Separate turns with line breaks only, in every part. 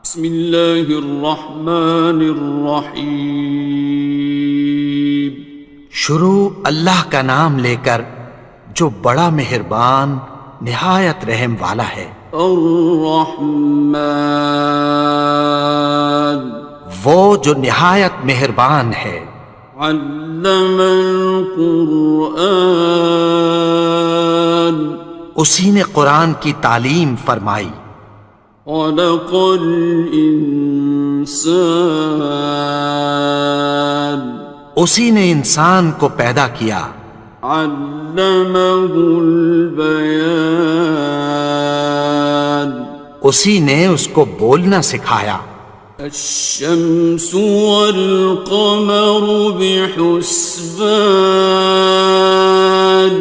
بسم اللہ الرحمن الرحیم۔
شروع اللہ کا نام لے کر جو بڑا مہربان نہایت رحم والا ہے۔
الرحمن،
وہ جو نہایت مہربان ہے۔
علم القرآن،
اسی نے قرآن کی تعلیم فرمائی۔
خلق الانسان،
اسی نے انسان کو پیدا کیا۔
علمہ البیان،
اسی نے اس کو بولنا سکھایا۔
الشمس والقمر بحسبان،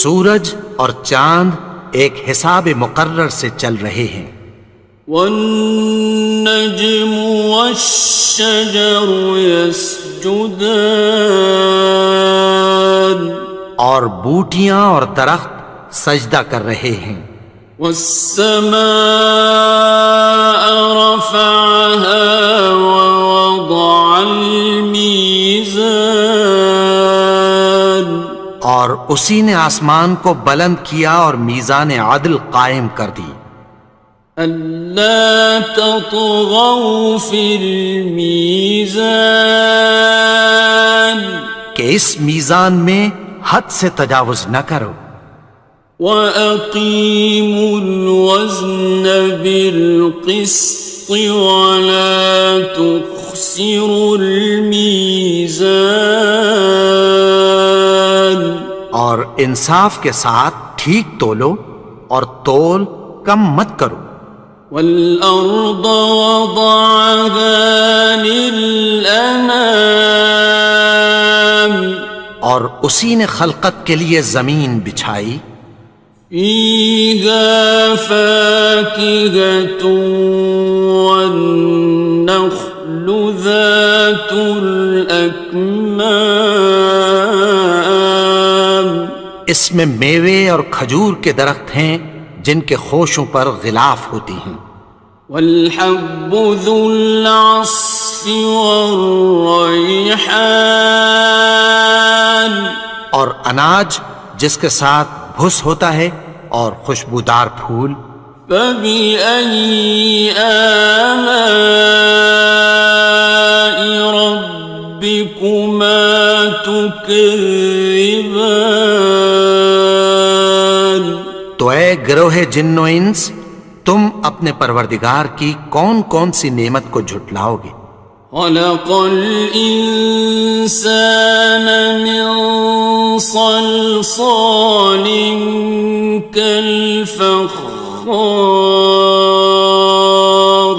سورج اور چاند ایک حساب مقرر سے چل رہے ہیں۔
والنجم والشجر يسجدان،
اور بوٹیاں اور درخت سجدہ کر رہے ہیں۔
والسماء رفعها ووضع الميزان،
اور اسی نے آسمان کو بلند کیا اور میزان عدل قائم کر دی۔
ألا تطغوا في الميزان،
کہ اس میزان میں حد سے تجاوز نہ کرو۔
وَأَقِيمُوا الْوَزْنَ بِالْقِسْطِ وَلَا تُخْسِرُوا الْمِيزَانَ،
اور انصاف کے ساتھ ٹھیک تولو اور تول کم مت کرو۔
وَالْأَرْضَ وَضَعَهَا لِلْأَنَامِ،
اور اسی نے خلقت کے لیے زمین بچھائی۔
فِيهَا فَاكِهَةٌ وَالنَّخْلُ ذَاتُ الْأَكْمَامِ،
اس میں میوے اور کھجور کے درخت ہیں جن کے خوشوں پر غلاف ہوتی ہیں۔
وَالْحَبُّ ذُو الْعَصْفِ وَالرَّيْحَانِ،
اور اناج جس کے ساتھ بھس ہوتا ہے اور خوشبودار پھول۔
فَبِأَيِّ آلَاءِ رَبِّكُمَا تُكَذِّبَانِ،
تو اے گروہ جن و انس، تم اپنے پروردگار کی کون کون سی نعمت کو جھٹلاؤ گے؟
خَلَقَ الْإِنسَانَ مِنْ صَلْصَالٍ كَالْفَخَّارِ،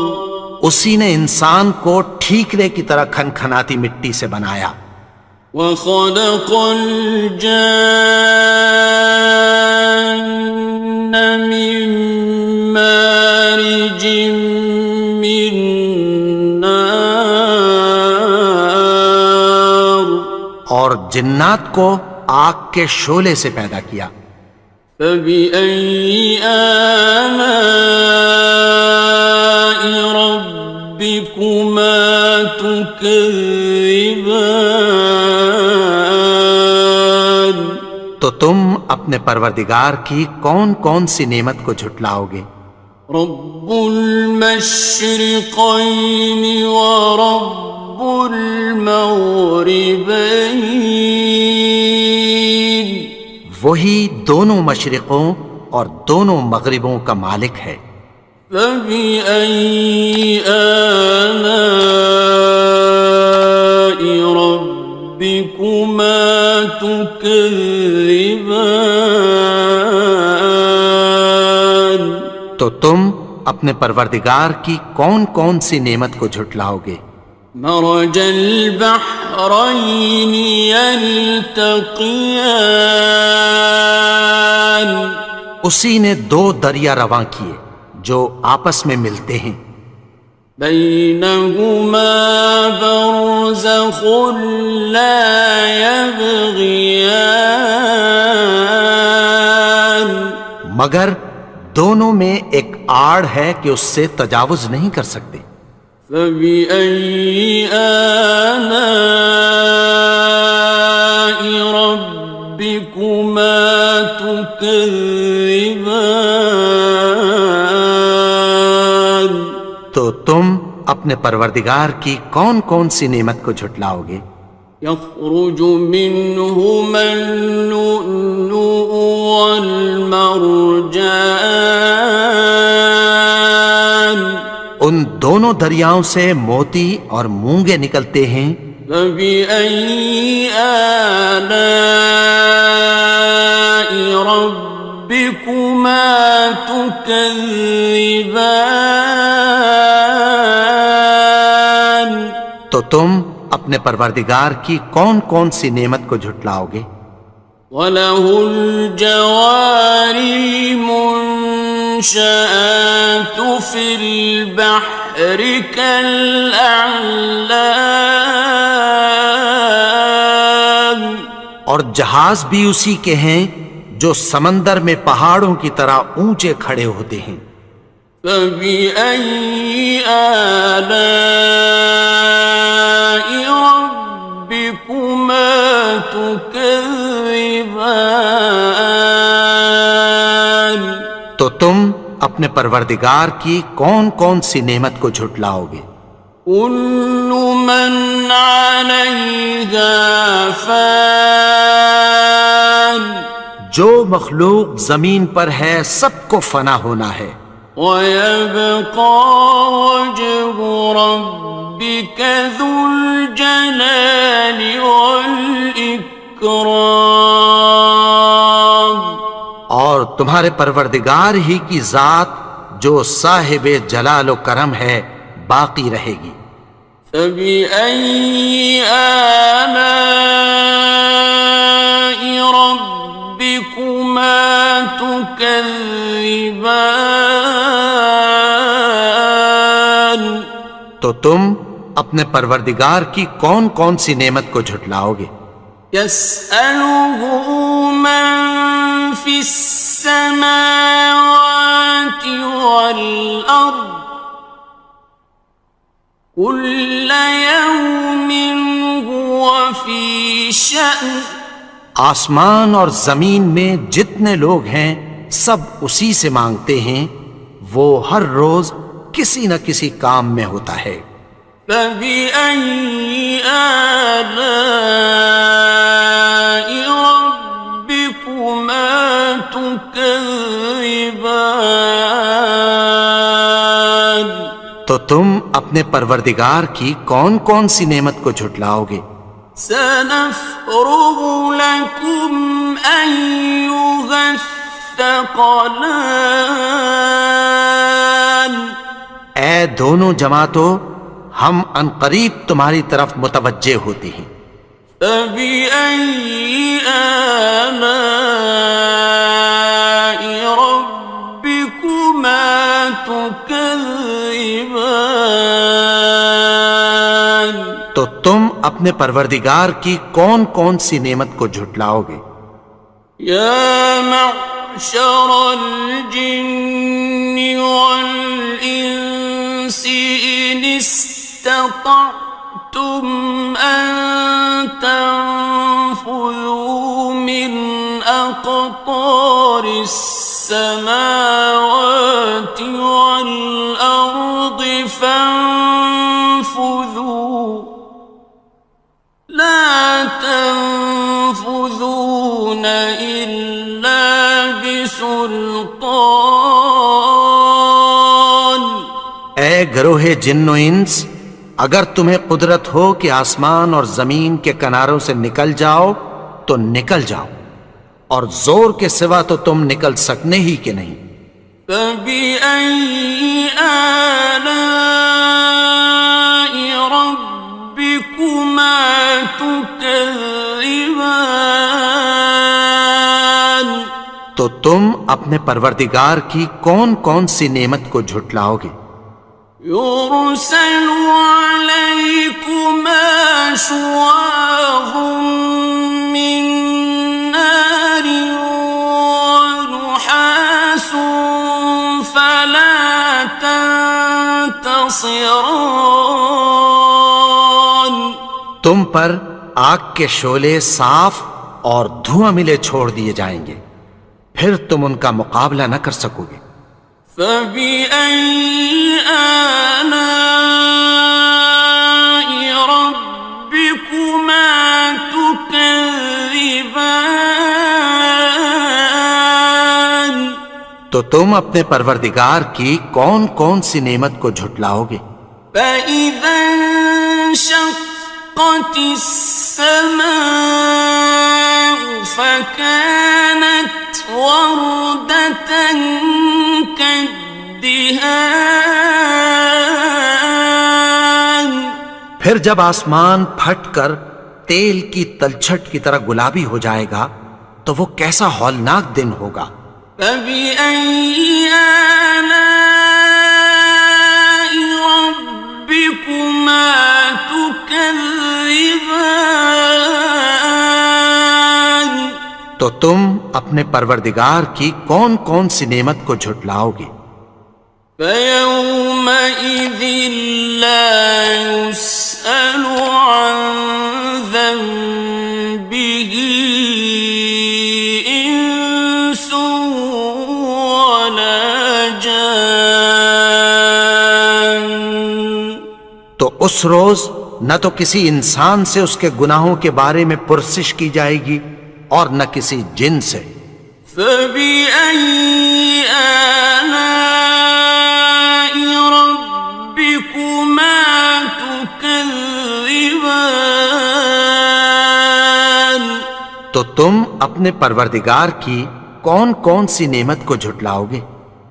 اسی نے انسان کو ٹھیکرے کی طرح کھنکھناتی مٹی سے بنایا۔
وَخَلَقَ الْجَانَّ مِن مَّارِجٍ مِّن نَّارٍ،
اور جنات کو آگ کے شعلے سے پیدا کیا۔
فَبِأَيِّ آلَاءِ رَبِّكُمَا تُكَذِّبَانِ،
تو تم اپنے پروردگار کی کون کون سی نعمت کو جھٹلاؤ گے؟
رب المشرقین ورب المغربین،
وہی دونوں مشرقوں اور دونوں مغربوں کا مالک ہے۔
فَبِأَيِّ آلَاءِ رَبِّكُمَا تُكَذِّبَانِ،
تو تم اپنے پروردگار کی کون کون سی نعمت کو جھٹلاؤ گے؟
مرج البحرین یلتقیان،
اسی نے دو دریا رواں کیے جو آپس میں ملتے ہیں۔
بینہما برزخ لا یبغیان،
مگر دونوں میں ایک آڑ ہے کہ اس سے تجاوز نہیں کر سکتے۔
فبأي آلاء ربكما تكذبان؟
تو تم اپنے پروردگار کی کون کون سی نعمت کو جھٹلاؤ گے؟
يخرج منهما اللؤلؤ والمرجان
ان دونوں دریاؤں سے موتی اور مونگے نکلتے ہیں۔
فبأي آلاء ربكما تكذبان؟
تو تم اپنے پروردگار کی کون کون سی نعمت کو جھٹلاؤ گے؟
وَلَهُ الْجَوَارِ الْمُنشَآتُ فِي الْبَحْرِ كَالْأَعْلَامِ،
اور جہاز بھی اسی کے ہیں جو سمندر میں پہاڑوں کی طرح اونچے کھڑے ہوتے ہیں۔
فَبِأَيِّ آلَاءِ رَبِّكُمَا تُكَذِّبَانِ؟
تو تم اپنے پروردگار کی کون کون سی نعمت کو جھٹلاؤ گے؟
كُلُّ مَنْ عَلَيْهَا فَانٍ،
جو مخلوق زمین پر ہے سب کو فنا ہونا ہے۔
وَيَبْقَى وَجْهُ رَبِّكَ ذُو الْجَلَالِ وَالْإِكْرَامِ،
اور تمہارے پروردگار ہی کی ذات جو صاحب جلال و کرم ہے باقی رہے گی۔
فَبِأَيِّ آلَاءِ رَبِّكُمَا تُكَذِّبَانِ؟
تو تم اپنے پروردگار کی کون کون سی نعمت کو جھٹلاؤ گے؟
يَسْأَلُهُ مَن فِي السَّمَاوَاتِ وَالْأَرْضِ كُلَّ يَوْمٍ هُوَ فِي شَأْنٍ،
آسمان اور زمین میں جتنے لوگ ہیں سب اسی سے مانگتے ہیں، وہ ہر روز کسی نہ کسی کام میں ہوتا ہے۔
فَبِأَيِّ آلَاءِ رَبِّكُمَا تُكَذِّبَانِ؟
تو تم اپنے پروردگار کی کون کون سی نعمت کو جھٹلاؤ گے؟
سَنَفْرُغُ لَكُمْ أَيُّهَ الثَّقَلَانِ؟
اے دونوں جماعتوں، ہم عنقریب تمہاری طرف متوجہ ہوتے ہیں۔
فَبِأَيِّ آلَاءِ رَبِّكُمَا تُكَذِّبَانِ؟
تو تم اپنے پروردگار کی کون کون سی نعمت کو جھٹلاؤ گے؟
يَا مَعْشَرَ الْجِنِّ وَالْإِنسِ إِنِ اسْتَطَعْتُمْ أَن تَنفُذُوا مِنْ أَقْطَارِ السَّمَاوَاتِ وَالْأَرْضِ فَانفُذُوا لَا تَنفُذُونَ إِلَّا بِسُلْطَانٍ۔
اے گروہ جن و انس، اگر تمہیں قدرت ہو کہ آسمان اور زمین کے کناروں سے نکل جاؤ تو نکل جاؤ، اور زور کے سوا تو تم نکل سکنے ہی کہ نہیں۔
فَبِأَيِّ آلَاءِ رَبِّكُمَا تُكَذِّبَانِ؟
تو تم اپنے پروردگار کی کون کون سی نعمت کو جھٹلاؤ گے؟
يُرْسَلُ عَلَيْكُمَا شُوَاظٌ مِّن نَّارٍ وَنُحَاسٌ خصران.
تم پر آگ کے شعلے صاف اور دھواں ملے چھوڑ دیے جائیں گے، پھر تم ان کا مقابلہ نہ کر سکو گے۔
فبأي آلاء ربكما تكذبان.
تو تم اپنے پروردگار کی کون کون سی نعمت کو جھٹلاؤ گے؟
فإذا انشقت السماء فكانت وردة كالدهان.
پھر جب آسمان پھٹ کر تیل کی تلچھٹ کی طرح گلابی ہو جائے گا تو وہ کیسا ہولناک دن ہوگا۔
فبأي آلاء ربكما تكذبان.
تو تم اپنے پروردگار کی کون کون سی نعمت کو جھٹلاؤ گے؟
فيومئذ لا يسأل عن ذنبه إنس ولا جان.
تو اس روز نہ تو کسی انسان سے اس کے گناہوں کے بارے میں پرسش کی جائے گی اور نہ کسی جن سے۔
فبأي آلاء ربكما تكذبان.
تو تم اپنے پروردگار کی کون کون سی نعمت کو جھٹلاؤ گے؟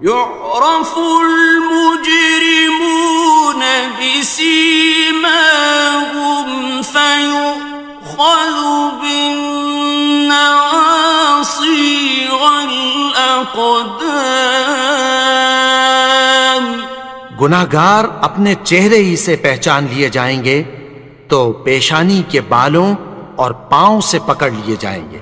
يعرف المجرمون بسيماهم فيؤخذ بالنواصي والأقدام.
گناہگار اپنے چہرے ہی سے پہچان لیے جائیں گے تو پیشانی کے بالوں اور پاؤں سے پکڑ لیے جائیں گے۔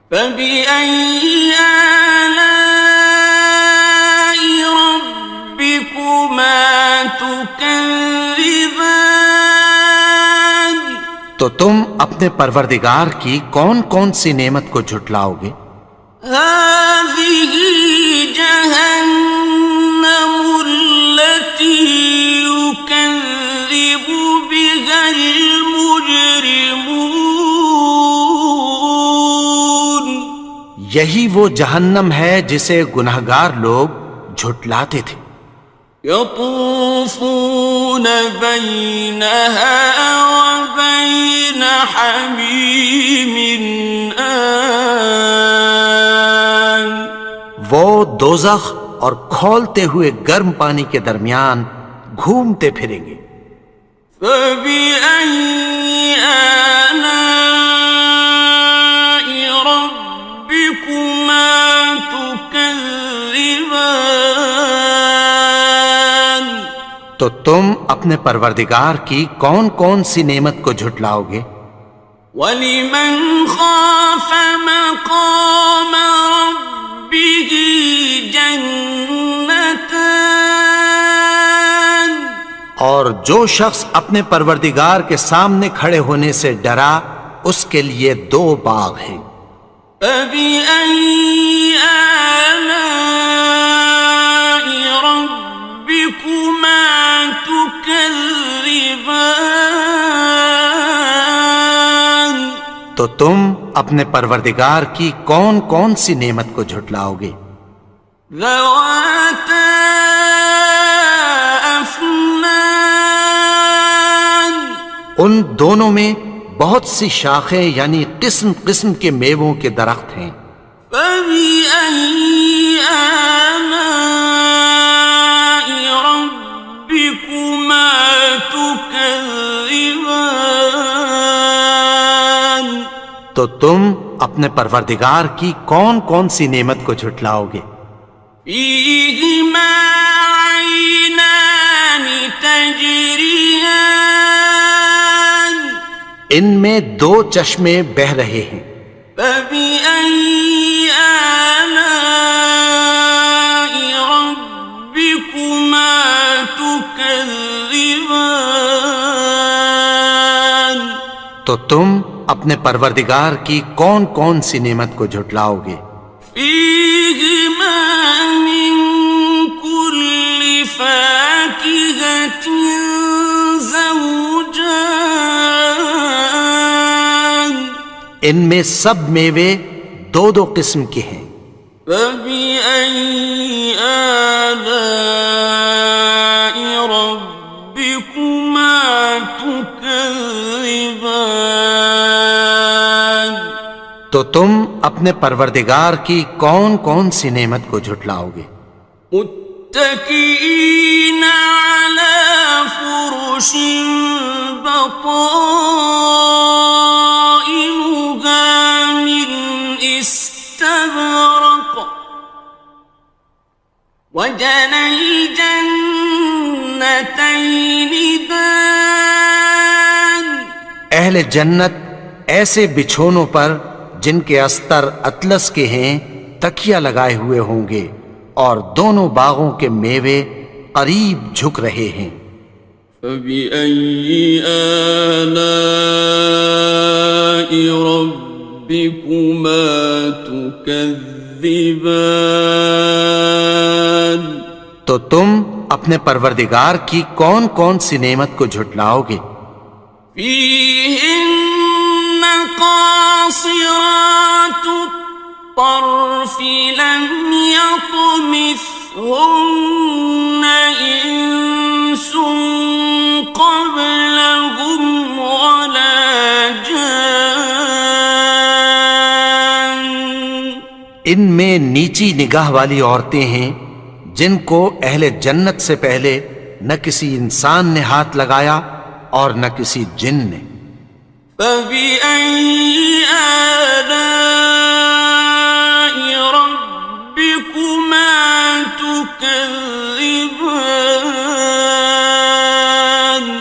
فبأي آلاء ربكما تكذبان.
تو تم اپنے پروردگار کی کون کون سی نعمت کو جھٹلاؤ گے؟
هذه جهنم التي يكذب بها المجرمون.
یہی وہ جہنم ہے جسے گناہگار لوگ جھٹلاتے تھے۔
يطوفون بينها وبين حميم آن.
وہ دوزخ اور کھولتے ہوئے گرم پانی کے درمیان گھومتے پھریں گے۔
فبأي آلاء ربكما تكذبان.
تو تم اپنے پروردگار کی کون کون سی نعمت کو جھٹلاؤ گے؟
وَلِمَنْ خَافَ مَقَامَ رَبِّهِ جَنَّتَانِ.
اور جو شخص اپنے پروردگار کے سامنے کھڑے ہونے سے ڈرا اس کے لیے دو باغ ہیں۔
فَبِأَيِّ آلَاءِ رَبِّكُمَا تُكَذِّبَانِ.
تو تم اپنے پروردگار کی کون کون سی نعمت کو جھٹلاؤ گے؟
ذَوَاتَا أَفْنَانٍ.
ان دونوں میں بہت سی شاخیں یعنی قسم قسم کے میووں کے درخت ہیں۔
فَبِأَيِّ آلَاءِ رَبِّكُمَا تُكَذِّبَانِ.
تو تم اپنے پروردگار کی کون کون سی نعمت کو جھٹلاؤ گے؟
فِيهِمَا عَيْنَانِ تَجْرِيَانِ.
ان میں دو چشمے بہہ رہے ہیں۔
فَبِأَيِّ آلَاءِ رَبِّكُمَا تُكَذِّبَانِ. تكذبان
تو تم اپنے پروردگار کی کون کون سی نعمت کو جھٹلاؤ گے؟
فيهما من كل فاكهة زوجان
ان میں سب میوے دو دو قسم کے ہیں۔
فبأي آلاء ربكما تكذبان
تو تم اپنے پروردگار کی کون کون سی نعمت کو جھٹلاؤ گے؟
متكئين على فرش بطائنها من استبرق وجنى الجنتين دان
اہل جنت ایسے بچھونوں پر جن کے استر اطلس کے ہیں تکیہ لگائے ہوئے ہوں گے اور دونوں باغوں کے میوے قریب جھک رہے ہیں۔
فبأي آلاء ربكما تكذبان
تو تم اپنے پروردگار کی کون کون سی نعمت کو جھٹلاؤ گے؟
فيهن قاصرات الطرف لم يطمثهن إنس قبلهم ولا جان
ان میں نیچی نگاہ والی عورتیں ہیں جن کو اہل جنت سے پہلے نہ کسی انسان نے ہاتھ لگایا اور نہ کسی جن نے۔
فبأي آلاء ربكما تكذبان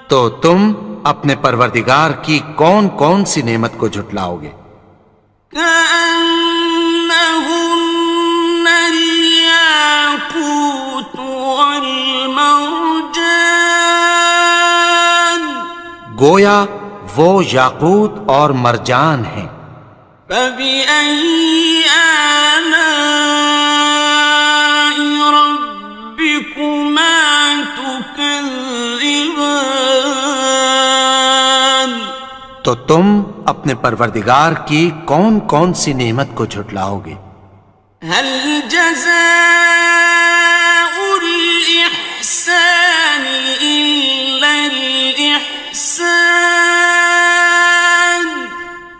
تو تم اپنے پروردگار کی کون کون سی نعمت کو جھٹلاؤ گے؟
كأنهن الياقوت والمرجان
گویا وہ یاقوت اور مرجان ہیں۔
فبأي آلاء ربكما تكذبان
تو تم اپنے پروردگار کی کون کون سی نعمت کو جھٹلاؤ گے؟
هل جزاء الإحسان إلا الإحسان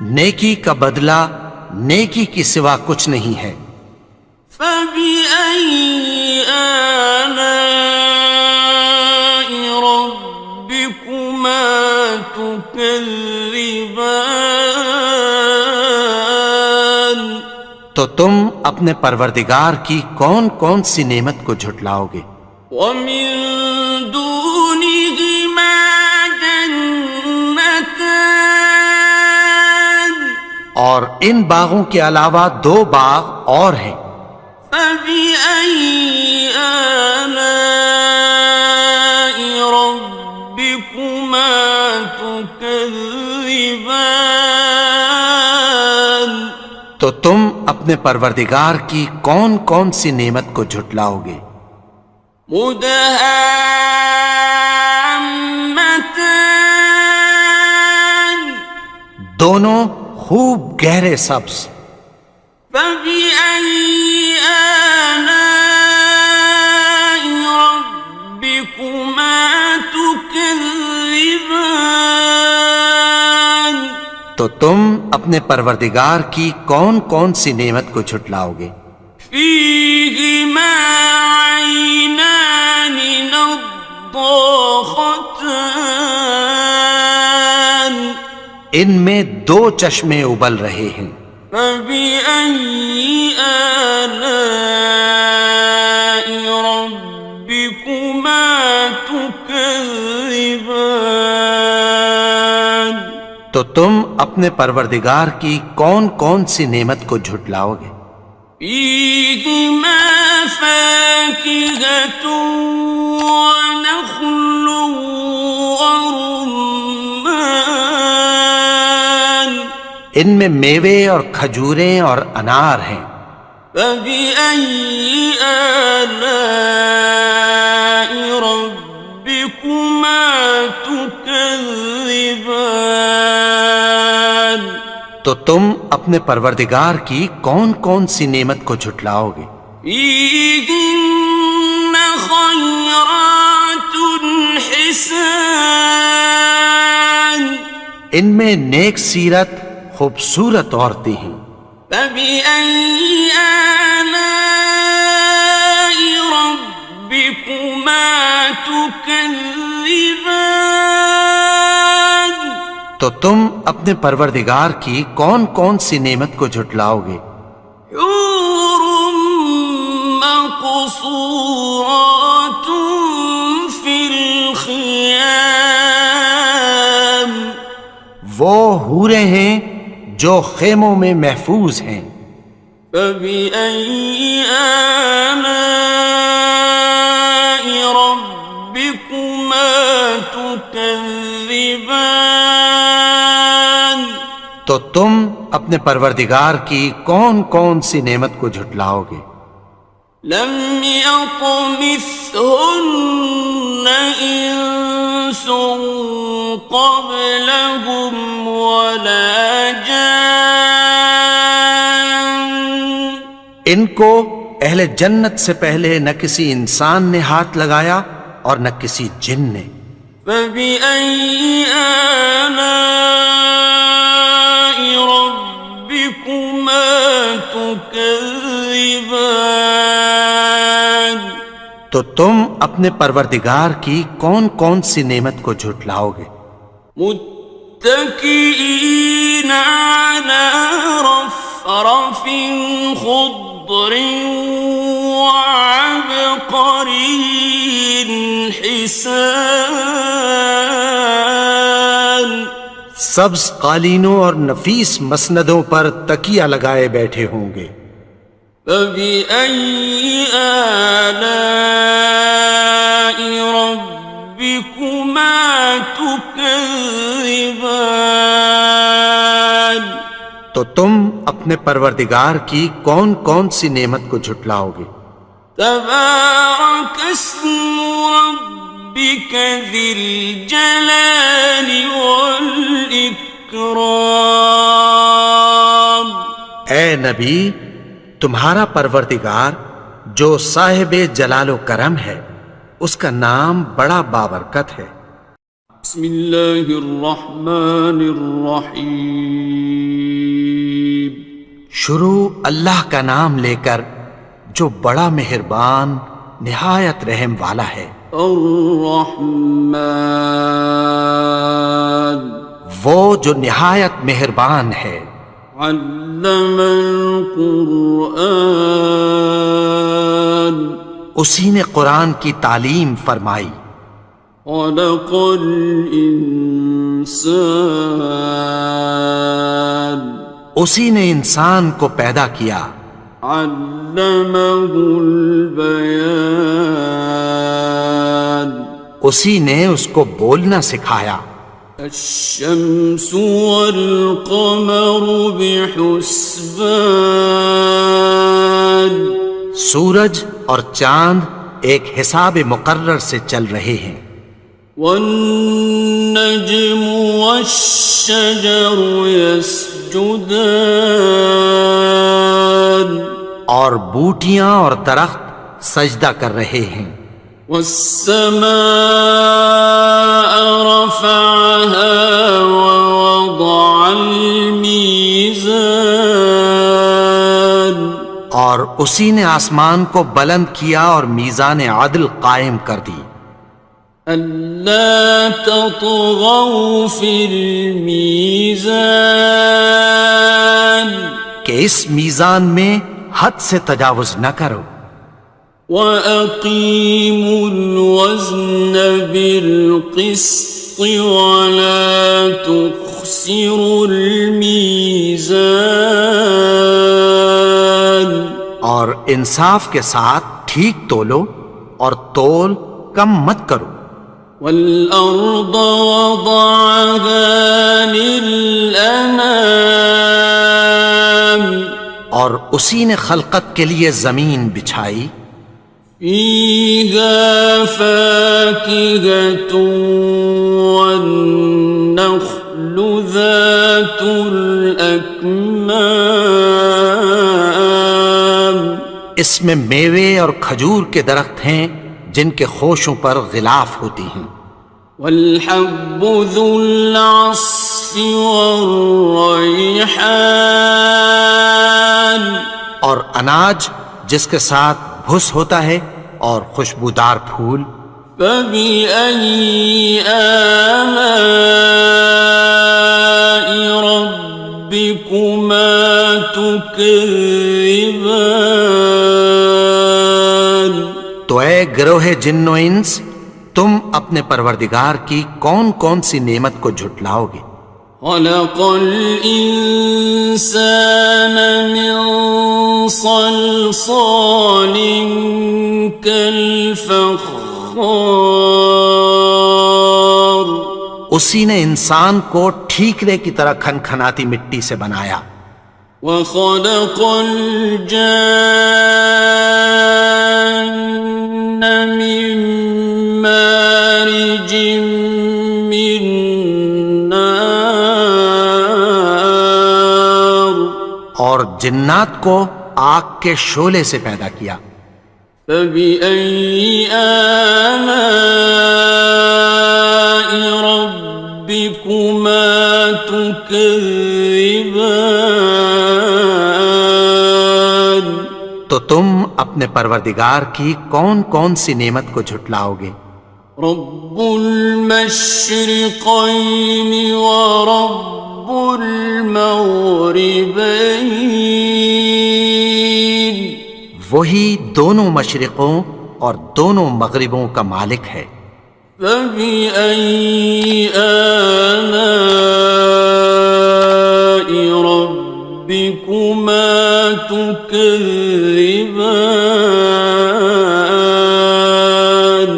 نیکی کا بدلہ نیکی کی سوا کچھ نہیں ہے۔
فبأي آلاء ربكما تكذبان
تو تم اپنے پروردگار کی کون کون سی نعمت کو جھٹلاؤ گے؟
ومن دونهما جنتان
اور ان باغوں کے علاوہ دو باغ اور ہیں۔
فبأي آلاء ربكما تكذبان
تو تم اپنے پروردگار کی کون کون سی نعمت کو جھٹلاؤ گے؟
مدهامتان
دونوں خوب گہرے سبز۔
فبأي آلاء ربكما تكذبان
تو تم اپنے پروردگار کی کون کون سی نعمت کو جھٹلاؤ گے؟
فيهما عينان نضاختان
ان میں دو چشمے ابل رہے ہیں۔
فبأي آلاء ربكما تكذبان
تو تم اپنے پروردگار کی کون کون سی نعمت کو جھٹلاؤ گے؟
فيهما فاكهة ونخل ورمان
ان میں میوے اور کھجوریں اور انار ہیں.
فبأي آلاء ربكما تكذبان
تو تم اپنے پروردگار کی کون کون سی نعمت کو جھٹلاؤ گے؟
فيهن خيرات حسان
ان میں نیک سیرت خوبصورت عورتیں ہیں.
فبأي آلاء ربكما تكذبان
تو تم اپنے پروردگار کی کون کون سی نعمت کو جھٹلاؤ گے؟
حور مقصورات في الخيام
وہ حوریں ہیں جو خیموں میں محفوظ ہیں.
فبأي آلاء ربكما تكذبان
تو تم اپنے پروردگار کی کون کون سی نعمت کو جھٹلاؤ گے؟
لم يطمثهن إنس قبلهم ولا جان
ان کو اہل جنت سے پہلے نہ کسی انسان نے ہاتھ لگایا اور نہ کسی جن نے.
فبأي آلاء ربكما تكذبان
تو تم اپنے پروردگار کی کون کون سی نعمت کو جھٹلاؤ گے؟
متكئين على رفرف خضر وعبقري حسان
سبز قالینوں اور نفیس مسندوں پر تکیہ لگائے بیٹھے ہوں گے.
فبأي آلاء ربكما تكذبان
تو تم اپنے پروردگار کی کون کون سی نعمت کو جھٹلاؤ گے؟
تبارك اسم ربك ذي الجلال والإكرام
اے نبی، تمہارا پروردگار جو صاحب جلال و کرم ہے، اس کا نام بڑا بابرکت ہے.
بسم اللہ الرحمن الرحیم
شروع اللہ کا نام لے کر جو بڑا مہربان نہایت رحم والا ہے.
الرحمن
وہ جو نہایت مہربان ہے.
علم القرآن
اسی نے قرآن کی تعلیم فرمائی.
خلق الانسان
اسی نے انسان کو پیدا کیا.
علمہ البیان
اسی نے اس کو بولنا سکھایا.
الشمس والقمر بحسبان
سورج اور چاند ایک حساب مقرر سے چل رہے ہیں.
والنجم والشجر يسجدان
اور بوٹیاں اور درخت سجدہ کر رہے ہیں.
والسماء رفعها ووضع الميزان
اور اسی نے آسمان کو بلند کیا اور میزان عدل قائم کر دی.
ألا تطغوا في الميزان
کہ اس میزان میں حد سے تجاوز نہ کرو.
وَأَقِيمُوا الْوَزْنَ بِالْقِسْطِ وَلَا تُخْسِرُوا الْمِيزَانَ
اور انصاف کے ساتھ ٹھیک تولو اور تول کم مت کرو.
والأرض وضعها للأنام
اور اسی نے خلقت کے لیے زمین بچھائی.
فيها فاكهة والنخل ذات الأكمام
اس میں میوے اور کھجور کے درخت ہیں جن کے خوشوں پر غلاف ہوتی ہیں.
والحب ذو العصف والریحان
اور اناج جس کے ساتھ بھس ہوتا ہے اور خوشبودار پھول.
فبأي آلاء ربكما تكذبان
تو اے گروہ جن و انس، تم اپنے پروردگار کی کون کون سی نعمت کو جھٹلاؤ گے؟
خلق الإنسان من صلصال كالفخار
اسی نے انسان کو ٹھیکرے کی طرح کھنکھناتی مٹی سے بنایا.
وخلق الجان من مارج من نار
اور جنات کو آگ کے شعلے سے پیدا کیا.
فبأي آلاء ربكما تكذبان
تو تم اپنے پروردگار کی کون کون سی نعمت کو جھٹلاؤ گے؟
رب المشرقين ورب المغربين
وہی دونوں مشرقوں اور دونوں مغربوں کا مالک ہے.
فبأي آلاء ربكما تكذبان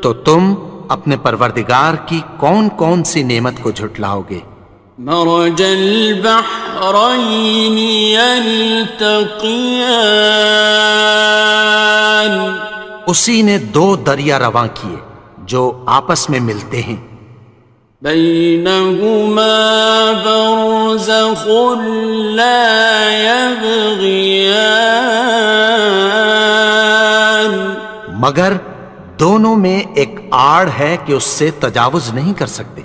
تو تم اپنے پروردگار کی کون کون سی نعمت کو جھٹلاؤ گے؟
مرج البحرين يلتقيان
اسی نے دو دریا رواں کیے جو آپس میں ملتے ہیں.
بينهما برزخ لا يبغيان
مگر دونوں میں ایک آڑ ہے کہ اس سے تجاوز نہیں کر سکتے.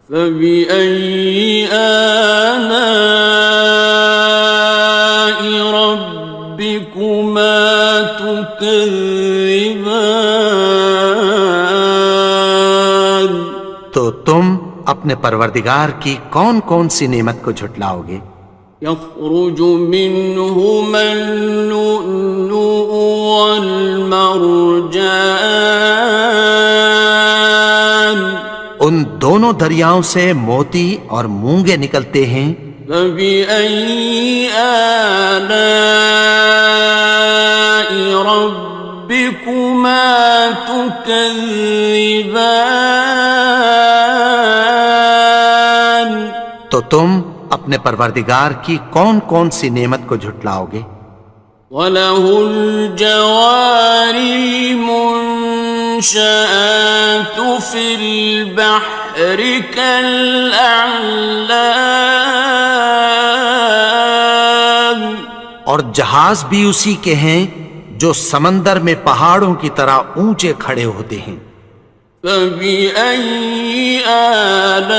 فبأي آلاء ربكما تكذبان
تو تم اپنے پروردگار کی کون کون سی نعمت کو جھٹلاؤ گے؟
يخرج منهما اللؤلؤ والمرجان
ان دونوں دریاؤں سے موتی اور مونگے نکلتے ہیں.
فبأي آلاء ربكما تكذبان
تو تم اپنے پروردگار کی کون کون سی نعمت کو جھٹلاؤ گے؟
وَلَهُ الْجَوَارِ الْمُنشَآتُ فِي الْبَحْرِ كَالْأَعْلَامِ
اور جہاز بھی اسی کے ہیں جو سمندر میں پہاڑوں کی طرح اونچے کھڑے ہوتے ہیں.
فَبِأَيِّ آلَاءِ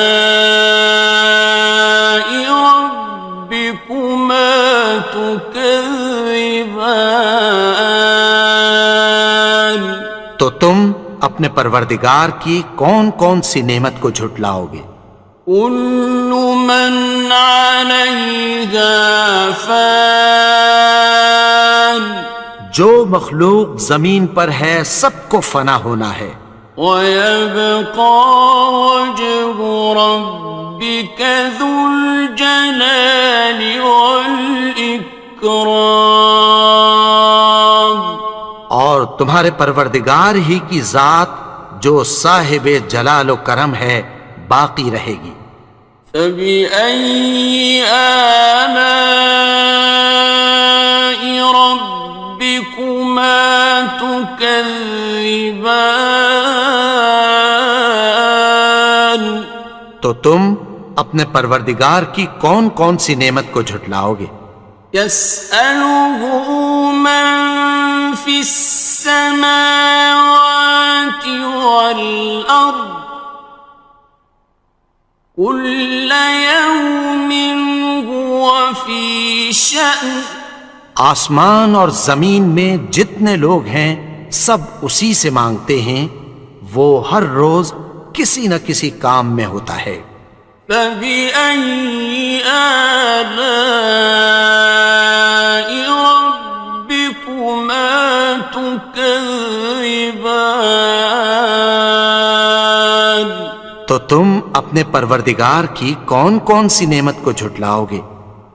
رَبِّكُمَا تُكَذِّبَانِ
تو تم اپنے پروردگار کی کون کون سی نعمت کو جھٹلاؤ گے؟
كُلُّ مَنْ عَلَيْهَا فَانٍ
جو مخلوق زمین پر ہے سب کو فنا ہونا ہے.
وَيَبْقَى وَجْهُ رَبِّكَ ذُو الْجَلَالِ وَالْإِكْرَامِ
تمہارے پروردگار ہی کی ذات جو صاحب جلال و کرم ہے باقی رہے گی۔
فبأي آلاء ربكما تكذبان؟
تو تم اپنے پروردگار کی کون کون سی نعمت کو جھٹلاؤ گے؟
يسأله من في السماوات والأرض كل يوم هو في شأن۔
آسمان اور زمین میں جتنے لوگ ہیں سب اسی سے مانگتے ہیں، وہ ہر روز کسی نہ کسی کام میں ہوتا ہے۔
فبأي آلاء ربكما تكذبان؟
تو تم اپنے پروردگار کی کون کون سی نعمت کو جھٹلاؤ گے؟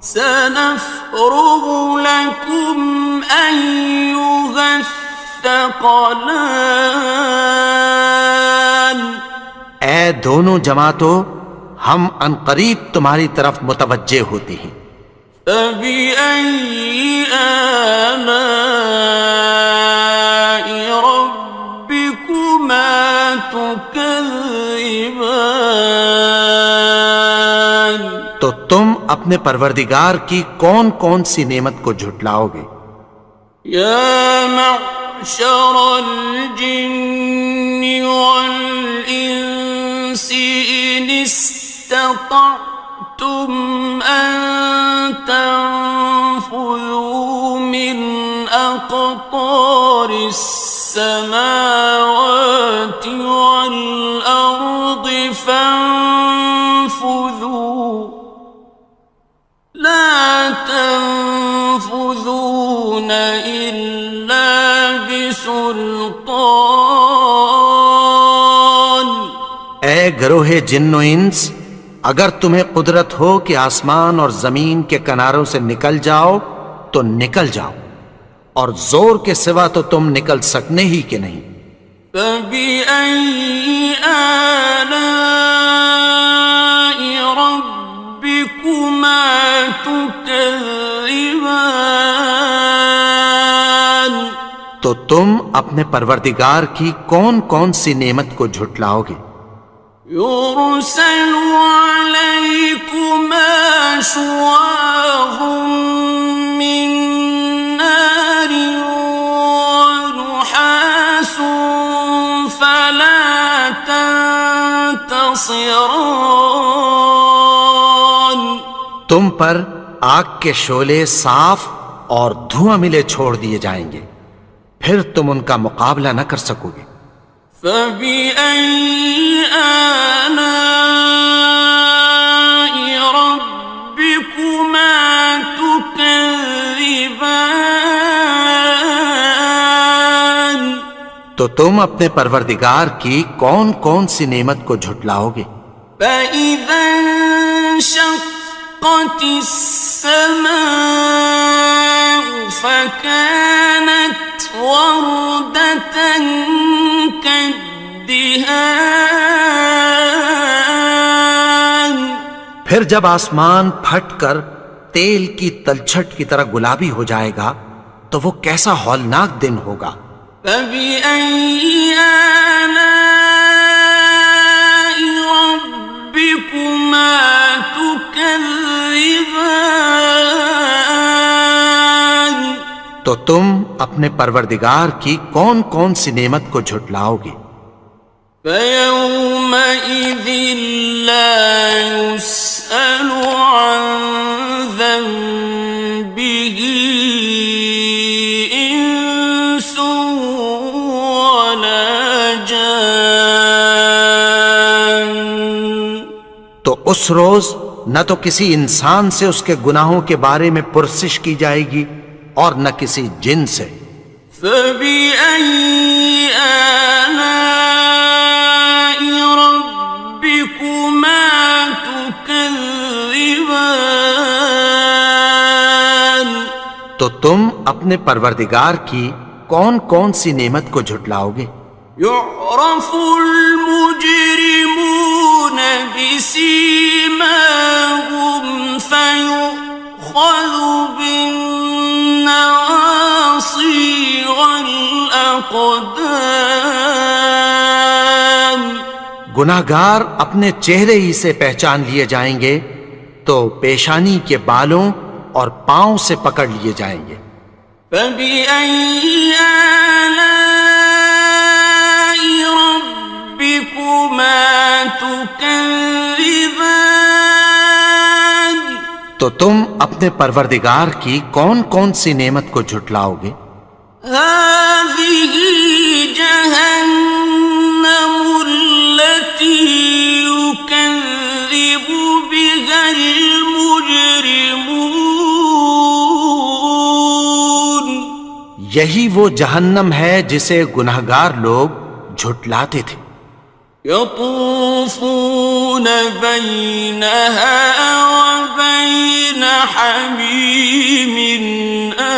سنفرغ لكم أيها الثقلان۔
اے دونوں جماعتوں، ہم عنقریب تمہاری طرف متوجہ ہوتے ہیں۔
فبأي آلاء ربكما تكذبان؟
تو تم اپنے پروردگار کی کون کون سی نعمت کو جھٹلاؤ گے؟
يا معشر الجن والإنس إن استطعتم أن تنفذوا من أقطار السماوات والأرض فانفذوا لا تنفذون إلا بسلطان۔
اے گروہ جن و انس، اگر تمہیں قدرت ہو کہ آسمان اور زمین کے کناروں سے نکل جاؤ تو نکل جاؤ، اور زور کے سوا تو تم نکل سکنے ہی کہ نہیں۔
فبأي آلاء ربكما تكذبان؟
تو تم اپنے پروردگار کی کون کون سی نعمت کو جھٹلاؤ گے؟
يرسل عليكما شواظ من نار ونحاس فلا تنتصران۔
تم پر آگ کے شعلے صاف اور دھواں ملے چھوڑ دیے جائیں گے، پھر تم ان کا مقابلہ نہ کر سکو گے۔
فبأي آلاء ربكما تكذبان؟
تو تم اپنے پروردگار کی کون کون سی نعمت کو جھٹلاؤ گے؟
فإذا انشقت السماء فكانت وردة كالدهان۔
پھر جب آسمان پھٹ کر تیل کی تلچھٹ کی طرح گلابی ہو جائے گا تو وہ کیسا ہولناک دن ہوگا۔
فبأي آلاء ربكما تكذبان؟
تو تم اپنے پروردگار کی کون کون سی نعمت کو جھٹلاؤ گے؟
فيومئذ لا يسأل عن ذنبه إنس ولا جان۔
تو اس روز نہ تو کسی انسان سے اس کے گناہوں کے بارے میں پرسش کی جائے گی اور نہ کسی جن سے۔
فبأي آلاء ربكما تكذبان؟
تو تم اپنے پروردگار کی کون کون سی نعمت کو جھٹلاؤ گے؟
يعرف المجرمون بسيماهم فيؤخذ بالنواصي والأقدام.
گناہگار اپنے چہرے ہی سے پہچان لیے جائیں گے تو پیشانی کے بالوں اور پاؤں سے پکڑ لیے جائیں گے.
فبأي آلاء ربكما تكذبان.
تو تم اپنے پروردگار کی کون کون سی نعمت کو جھٹلاؤ گے؟
هذه جهنم التي يكذب بها المجرمون.
یہی وہ جہنم ہے جسے گناہگار لوگ جھٹلاتے تھے.
يطوفون بينها وبين حميم آن.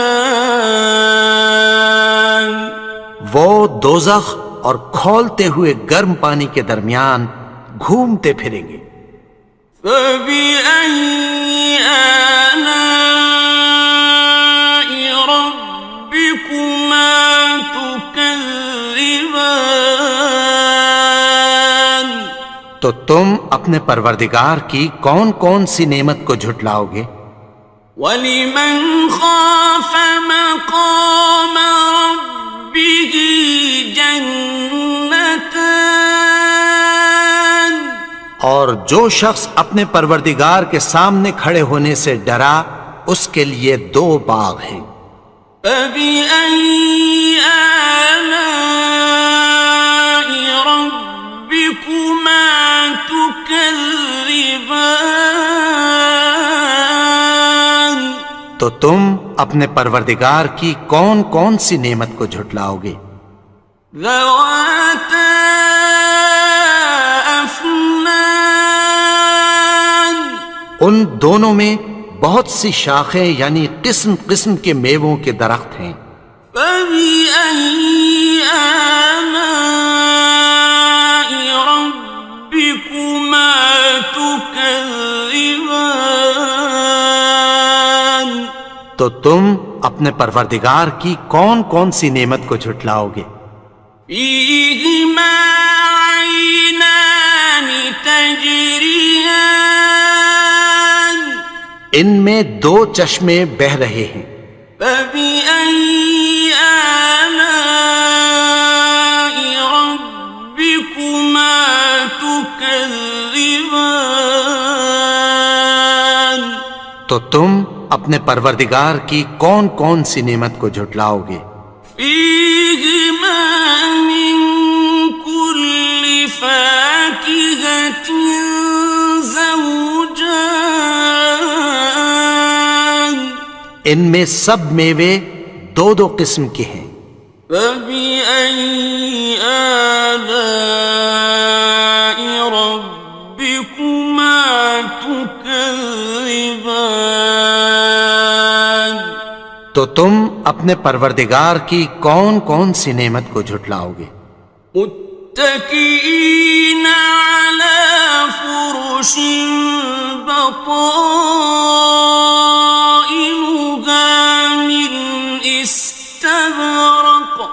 وہ دوزخ اور کھولتے ہوئے گرم پانی کے درمیان گھومتے پھریں گے.
فبأي آلاء ربكما تكذبان.
تو تم اپنے پروردگار کی کون کون سی نعمت کو جھٹلاؤ گے؟
وَلِمَنْ خَافَ مَقَامَ رَبِّهِ جَنَّتَانِ.
اور جو شخص اپنے پروردگار کے سامنے کھڑے ہونے سے ڈرا اس کے لیے 2 باغ ہیں.
فَبِأَيِّ آلَاءِ رَبِّكُمَا تُكَذِّبَانِ.
تو تم اپنے پروردگار کی کون کون سی نعمت کو جھٹلاؤ گے؟
ذَوَاتَا أَفْنَانٍ.
ان دونوں میں بہت سی شاخیں یعنی قسم قسم کے میووں کے درخت ہیں.
فَبِأَيِّ آلَاءِ رَبِّكُمَا تُكَذِّبَانِ.
تو تم اپنے پروردگار کی کون کون سی نعمت کو جھٹلاؤ گے؟
فِيهِمَا عَيْنَانِ تَجْرِيَانِ.
ان میں 2 چشمے بہہ رہے ہیں.
فَبِأَيِّ آلَاءِ رَبِّكُمَا تُكَذِّبَانِ.
تو تم اپنے پروردگار کی کون کون سی نعمت کو جھٹلاؤ گے؟
فِيهِمَا مِن كُلِّ فَاكِهَةٍ زَوْجَانِ.
ان میں سب میوے 2 قسم کے ہیں.
فَبِأَيِّ آلَاءِ رَبِّكُمَا تُكَذِّبَانِ.
تو تم اپنے پروردگار کی کون کون سی نعمت کو جھٹلاؤ گے؟
متكئين على فرش بطائنها من استبرق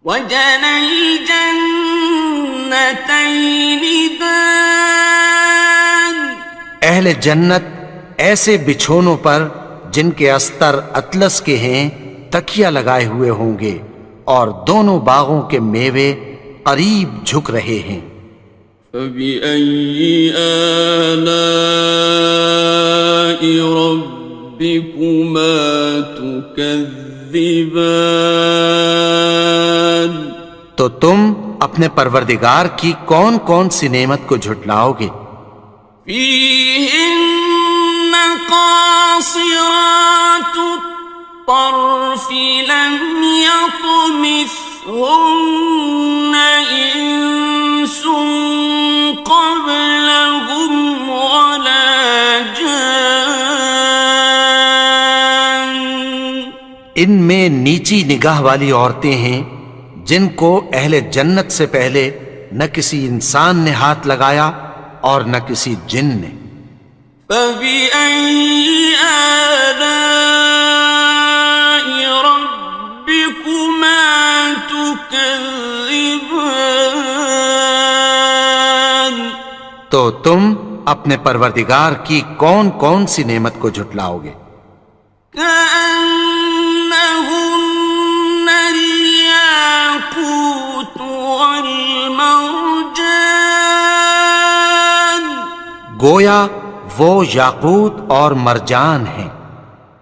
وجنى الجنتين دان.
اہل جنت ایسے بچھونوں پر جن کے استر اطلس کے ہیں تکیہ لگائے ہوئے ہوں گے اور دونوں باغوں کے میوے قریب جھک رہے ہیں.
فَبِأَيِّ آلَاءِ رَبِّكُمَا تُكَذِّبَانِ.
تو تم اپنے پروردگار کی کون کون سی نعمت کو جھٹلاؤ گے؟
فِيهِنَّ قَاصِرَاتُ الطَّرْفِ لَمْ يَطْمِثْهُنَّ إِنسٌ قَبْلَهُمْ وَلَا جَانٌّ.
ان میں نیچی نگاہ والی عورتیں ہیں جن کو اہل جنت سے پہلے نہ کسی انسان نے ہاتھ لگایا اور نہ کسی جن نے۔
فَبِأَيِّ آلَاءِ رَبِّكُمَا تُكَذِّبَانِ؟
تو تم اپنے پروردگار کی کون کون سی نعمت کو جھٹلاؤ گے؟
كأنهن الياقوت والمرجان،
گویا وہ یاقوت اور مرجان ہیں۔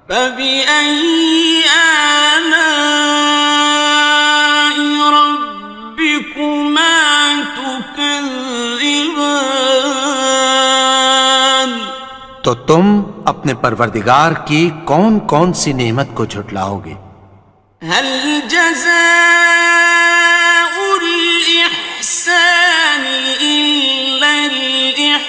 فبأي آلاء ربكما تكذبان؟
تو تم اپنے پروردگار کی کون کون سی نعمت کو جھٹلاؤ گے؟
هل جزاء الإحسان إلا الإحسان؟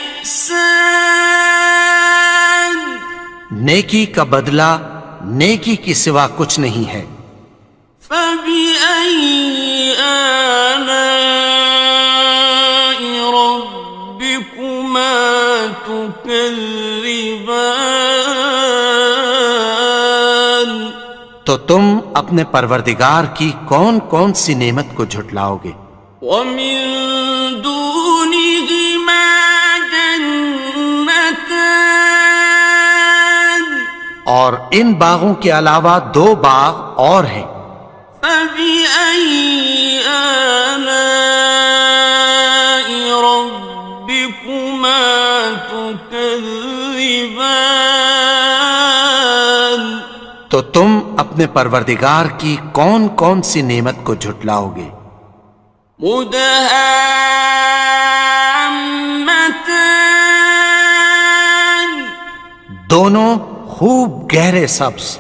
نیکی کا بدلہ نیکی کی سوا کچھ نہیں ہے۔
فبأي آلاء ربكما تكذبان؟
تو تم اپنے پروردگار کی کون کون سی نعمت کو جھٹلاؤ گے؟
ومن دونهما جنتان،
اور ان باغوں کے علاوہ دو باغ اور ہیں۔
فبأي آلاء ربكما تكذبان؟
تو تم اپنے پروردگار کی کون کون سی نعمت کو جھٹلاؤ گے؟
مدہامتان،
دونوں خوب گہرے سبز۔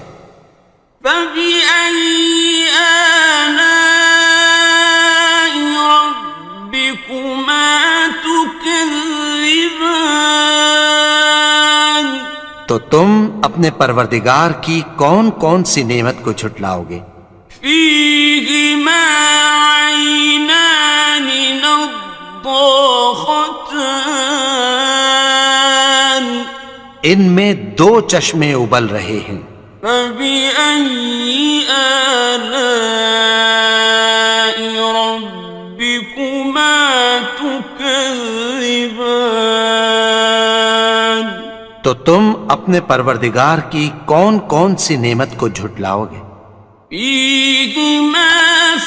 فبأي آلاء ربكما تكذبان؟
تو تم اپنے پروردگار کی کون کون سی نعمت کو جھٹلاؤ گے؟
فيهما عينان نضاختان،
ان میں دو چشمے ابل رہے ہیں۔
فبأي آلاء ربكما تكذبان؟
تو تم اپنے پروردگار کی کون کون سی نعمت کو جھٹلاؤ گے؟
فيهما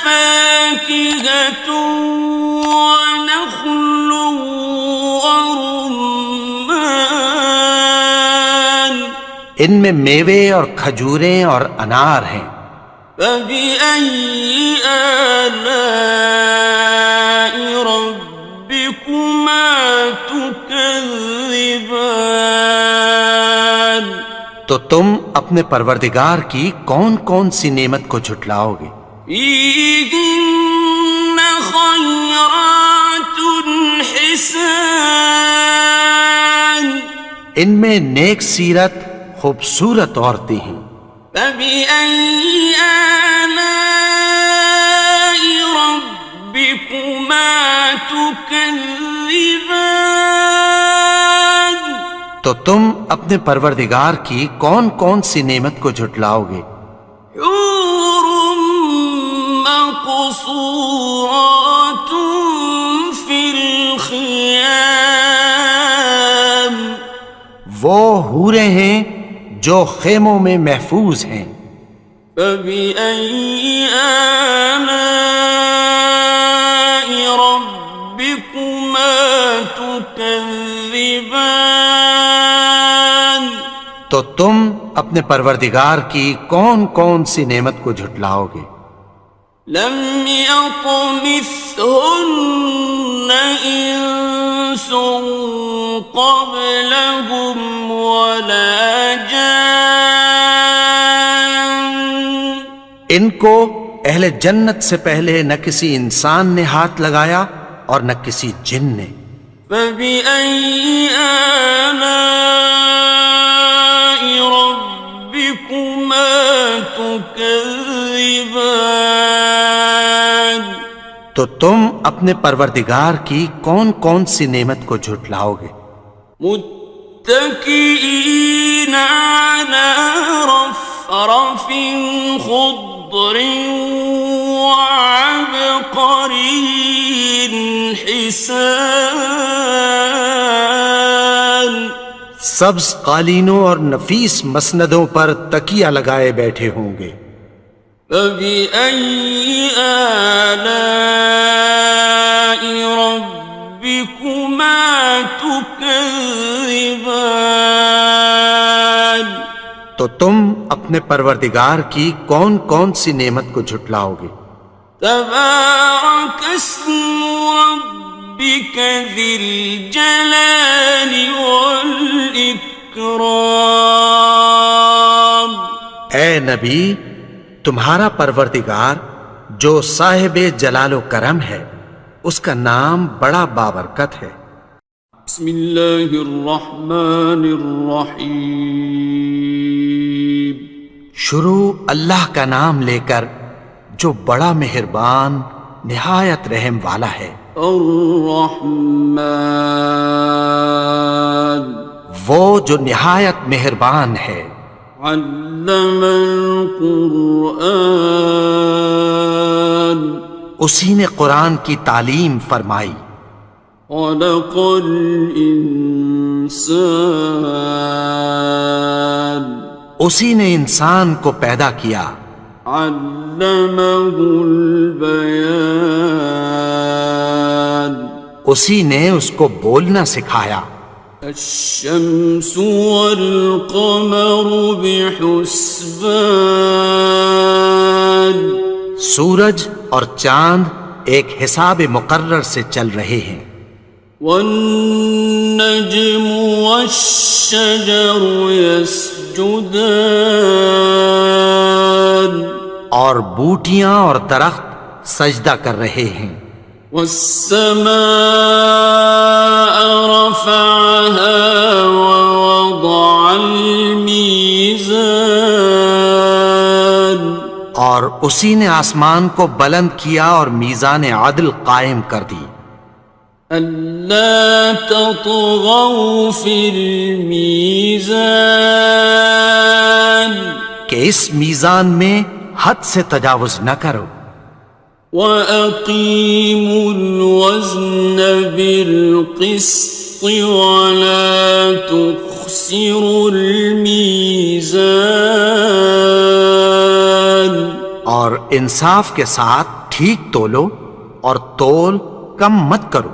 فاكهة ونخل ورمان،
ان میں میوے اور کھجوریں اور انار ہیں۔
فبأي آلاء ربكما تكذبان؟
تو تم اپنے پروردگار کی کون کون سی نعمت کو جھٹلاؤ گے؟
فيهن خيرات حسان،
ان میں نیک سیرت خوبصورت عورتیں ہیں۔
فبأي آلاء ربكما تكذبان؟
تو تم اپنے پروردگار کی کون کون سی نعمت کو جھٹلاؤ گے؟
حور مقصورات في الخيام،
وہ حوریں ہیں جو خیموں میں محفوظ ہیں۔
فبأي آلاء ربكما تكذبان؟
تو تم اپنے پروردگار کی کون کون سی نعمت کو جھٹلاؤ گے؟
لم يطمثهن إنس قبلهم ولا جان،
ان کو اہل جنت سے پہلے نہ کسی انسان نے ہاتھ لگایا اور نہ کسی جن نے۔
فبأي آلاء ربكما تكذبان؟ تكذبان
تو تم اپنے پروردگار کی کون کون سی نعمت کو جھٹلاؤ گے؟
متكئين على رفرف خضر وعبقري حسان
سبز قالینوں اور نفیس مسندوں پر تکیہ لگائے بیٹھے ہوں گے۔
فبأي آلاء ربكما تكذبان
تو تم اپنے پروردگار کی کون کون سی نعمت کو جھٹلاؤ گے؟
تبارك اسم ربك ذي الجلال والإكرام
اے نبی، تمہارا پروردگار جو صاحب جلال و کرم ہے، اس کا نام بڑا بابرکت ہے۔
بسم اللہ الرحمن الرحیم
شروع اللہ کا نام لے کر جو بڑا مہربان نہایت رحم والا ہے۔
الرحمن
وہ جو نہایت مہربان ہے۔
علم القرآن
اسی نے قرآن کی تعلیم فرمائی۔
خلق الانسان
اسی نے انسان کو پیدا کیا۔
علمہ البیان
اسی نے اس کو بولنا سکھایا۔
الشمس والقمر بحسبان
سورج اور چاند ایک حساب مقرر سے چل رہے ہیں۔
والنجم والشجر يسجدان
اور بوٹیاں اور درخت سجدہ کر رہے ہیں۔
والسماء رفعها ووضع الميزان
اور اسی نے آسمان کو بلند کیا اور میزان عدل قائم کر دی۔
ألا تطغوا في الميزان
کہ اس میزان میں حد سے تجاوز نہ کرو۔
وَأَقِيمُوا الْوَزْنَ بِالْقِسْطِ وَلَا تُخْسِرُوا الْمِيزَانَ
اور انصاف کے ساتھ ٹھیک تولو اور تول کم مت کرو۔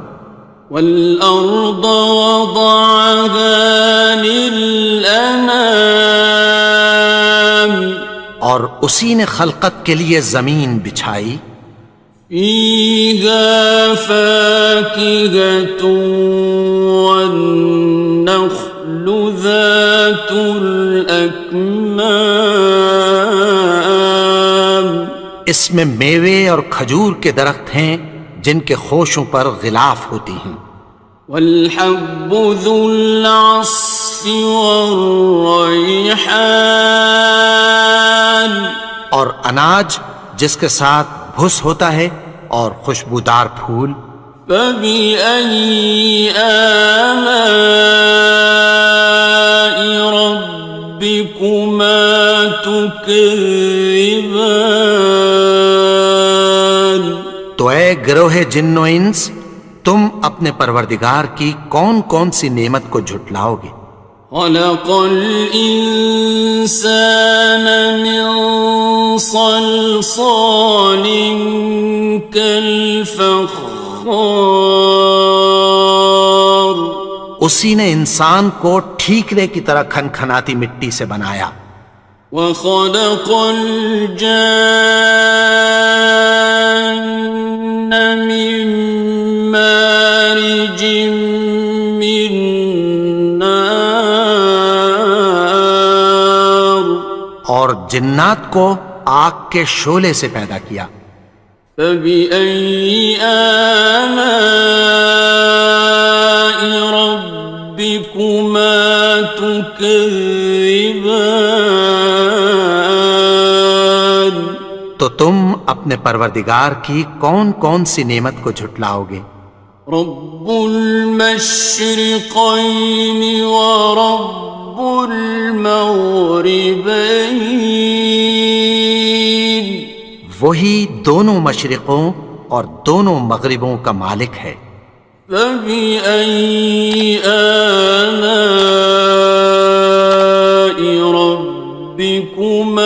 وَالْأَرْضَ وَضَعَهَا لِلْأَنَامِ
اور اسی نے خلقت کے لیے زمین بچھائی۔
فِيهَا فَاكِهَةٌ وَالنَّخْلُ ذَاتُ الْأَكْمَامِ
اس میں میوے اور کھجور کے درخت ہیں جن کے خوشوں پر غلاف ہوتی ہیں۔
وَالْحَبُّ ذُو الْعَصْفِ وَالرَّيْحَانِ
اور اناج جس کے ساتھ بھس ہوتا ہے اور خوشبودار پھول۔
فَبِأَيِّ آلَاءِ رَبِّكُمَا تُكَذِّبَانِ
تو اے گروہ جن و انس، تم اپنے پروردگار کی کون کون سی نعمت کو جھٹلاؤ گے؟
خلق الإنسان من صلصال كالفخار
اسی نے انسان کو ٹھیکرے کی طرح کھنکھناتی مٹی سے بنایا۔
وخلق الجان من مارج من نار
اور جنات کو آگ کے شعلے سے پیدا کیا۔
فبأي آلاء ربكما تكذبان
تو تم اپنے پروردگار کی کون کون سی نعمت کو جھٹلاؤ گے؟
رب المشرقين ورب المغربين
وہی دونوں مشرقوں اور دونوں مغربوں کا مالک ہے۔
فبأي آلاء ربكما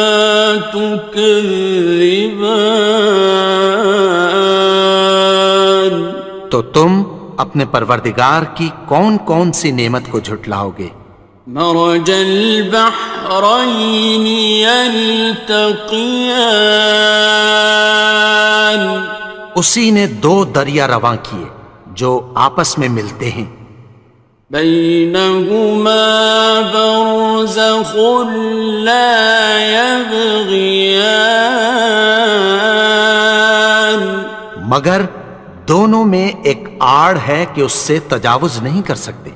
تكذبان
تو تم اپنے پروردگار کی کون کون سی نعمت کو جھٹلاؤ گے؟
مرج البحرين يلتقيان
اسی نے دو دریا رواں کیے جو آپس میں ملتے ہیں،
بينهما برزخ لا يبغيان
مگر دونوں میں ایک آڑ ہے کہ اس سے تجاوز نہیں کر سکتے۔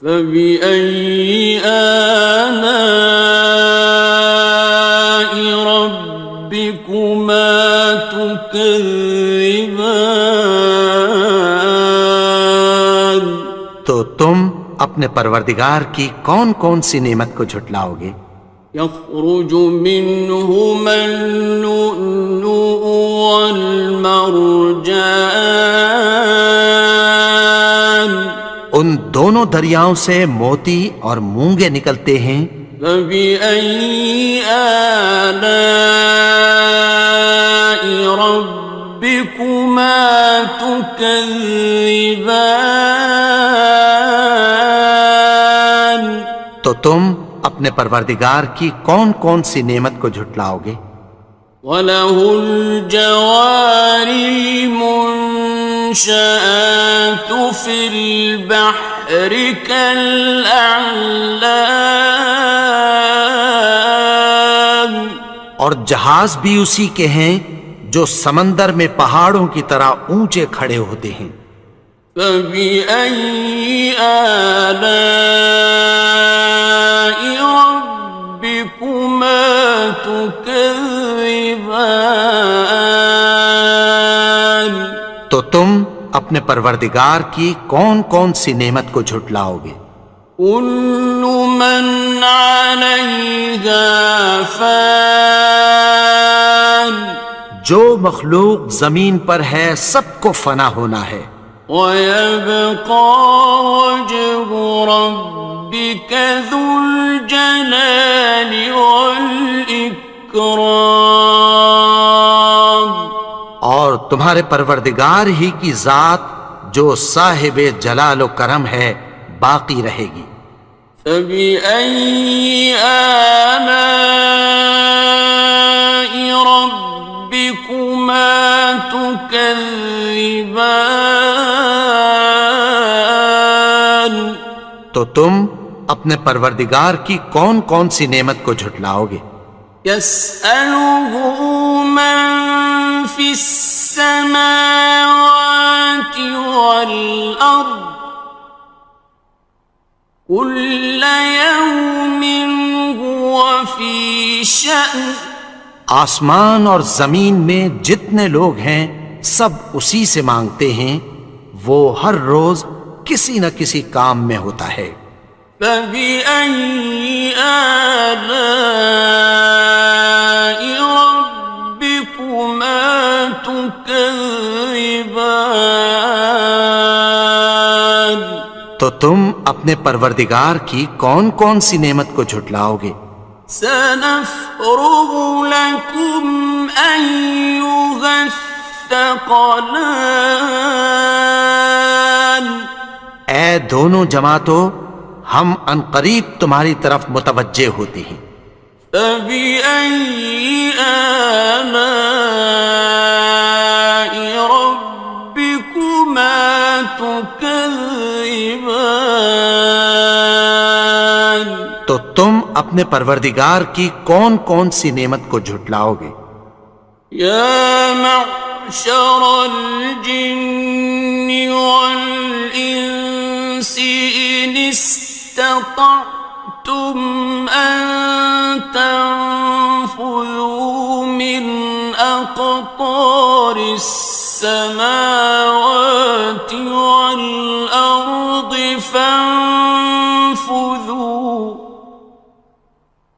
فبأي آلاء ربكما تكذبان
تو تم اپنے پروردگار کی کون کون سی نعمت کو جھٹلاؤ گے؟
يخرج منهما اللؤلؤ والمرجان
ان دونوں دریاؤں سے موتی اور مونگے نکلتے ہیں۔
فبأي آلاء ربكما تكذبان
تو تم اپنے پروردگار کی کون کون سی نعمت کو جھٹلاؤ گے؟
وَلَهُ الْجَوَارِ الْمُنشَآتُ فِي الْبَحْرِ كَالْأَعْلَامِ
اور جہاز بھی اسی کے ہیں جو سمندر میں پہاڑوں کی طرح اونچے کھڑے ہوتے ہیں۔
فَبِأَيِّ آلَاءِ رَبِّكُمَا تُكَذِّبَانِ
تو تم اپنے پروردگار کی کون کون سی نعمت کو جھٹلاؤ گے؟
كُلُّ مَنْ عَلَيْهَا فَانٍ
جو مخلوق زمین پر ہے سب کو فنا ہونا ہے،
وَيَبْقَى وَجْهُ رَبِّكَ ذُو الْجَلَالِ وَالْإِكْرَامِ
اور تمہارے پروردگار ہی کی ذات جو صاحب جلال و کرم ہے باقی رہے گی۔
فَبِأَيِّ آلَاءِ رَبِّكُمَا تُكَذِّبَانِ
تو تم اپنے پروردگار کی کون کون سی نعمت کو جھٹلاؤ گے؟
يَسْأَلُهُ مَن فِي السَّمَاوَاتِ وَالْأَرْضِ كُلَّ يَوْمٍ هُوَ فِي شَأْنٍ
آسمان اور زمین میں جتنے لوگ ہیں سب اسی سے مانگتے ہیں، وہ ہر روز کسی نہ کسی کام میں ہوتا ہے۔
فَبِأَيِّ آلَاءِ رَبِّكُمَا تُكَذِّبَانِ
تو تم اپنے پروردگار کی کون کون سی نعمت کو جھٹلاؤ گے؟
سَنَفْرُغُ لَكُمْ أَيُّهَ الثَّقَلَانِ
اے دونوں جماعتوں، ہم عنقریب تمہاری طرف متوجہ ہوتے ہیں۔
فَبِأَيِّ آلَاءِ رَبِّكُمَا تُكَذِّبَانِ
تو تم اپنے پروردگار کی کون کون سی نعمت کو جھٹلاؤ گے؟
يَا مَعْشَرَ الْجِنِّ وَالْإِنسِ إِنِ اسْتَطَعْتُمْ أَن تَنفُذُوا مِنْ أقطار السماوات والأرض فانفذوا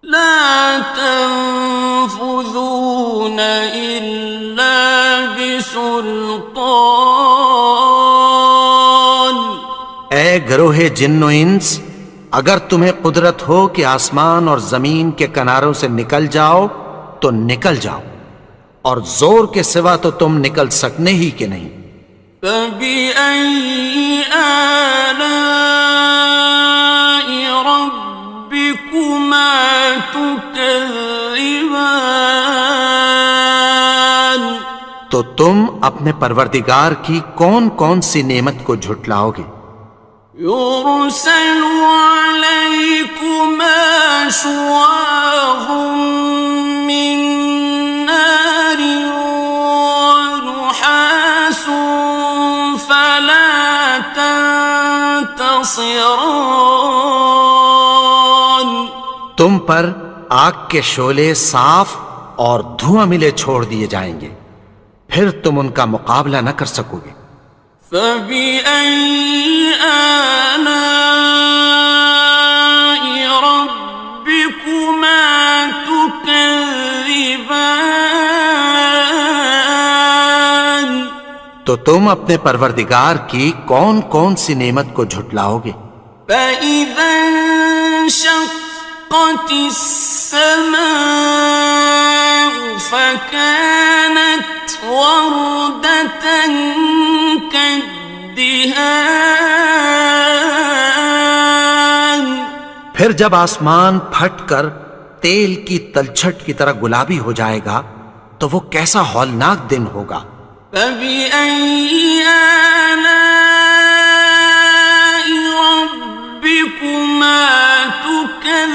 لا تنفذون إلا بسلطان.
اے گروہ جن و انس، اگر تمہیں قدرت ہو کہ آسمان اور زمین کے کناروں سے نکل جاؤ تو نکل جاؤ، اور زور کے سوا تو تم نکل سکنے ہی کہ نہیں.
فَبِأَيِّ آلَاءِ رَبِّكُمَا تُكَذِّبَانِ.
تو تم اپنے پروردگار کی کون کون سی نعمت کو جھٹلاؤ گے؟
يُرْسَلُ عَلَيْكُمَا شُوَاظٌ مِّن نَّارٍ وَنُحَاسٌ فَلَا تَنتَصِرَانِ.
تم پر آگ کے شعلے صاف اور دھواں ملے چھوڑ دیے جائیں گے، پھر تم ان کا مقابلہ نہ کر سکو گے.
فَبِأَيِّ آلَاءِ رَبِّكُمَا تُكَذِّبَانِ.
تو تم اپنے پروردگار کی کون کون سی نعمت کو جھٹلاؤ گے؟
فَإِذَا انشَقَّتِ السَّمَاءُ فَكَانَتْ وَرْدَةً كَالدِّهَانِ.
پھر جب آسمان پھٹ کر تیل کی تلچھٹ کی طرح گلابی ہو جائے گا تو وہ کیسا ہولناک دن ہوگا.
فَبِأَيِّ آلَاءِ رَبِّكُمَا تُكَذِّبَانِ.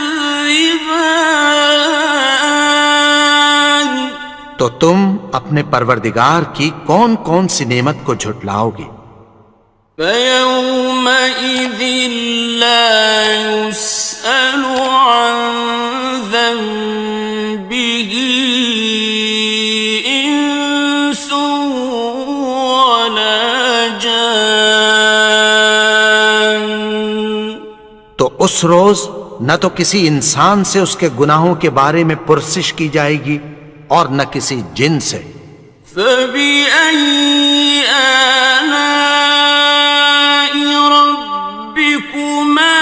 تو تم اپنے پروردگار کی کون کون سی نعمت کو جھٹلاؤ گے؟
فَيَوْمَئِذٍ لَا يُسْأَلُ عَنْ ذَنبِهِ إِنسٌ وَلَا جَانٌ.
تو اس روز نہ تو کسی انسان سے اس کے گناہوں کے بارے میں پرسش کی جائے گی اور نہ کسی جن سے.
فَبِأَيِّ آلَاءِ رَبِّكُمَا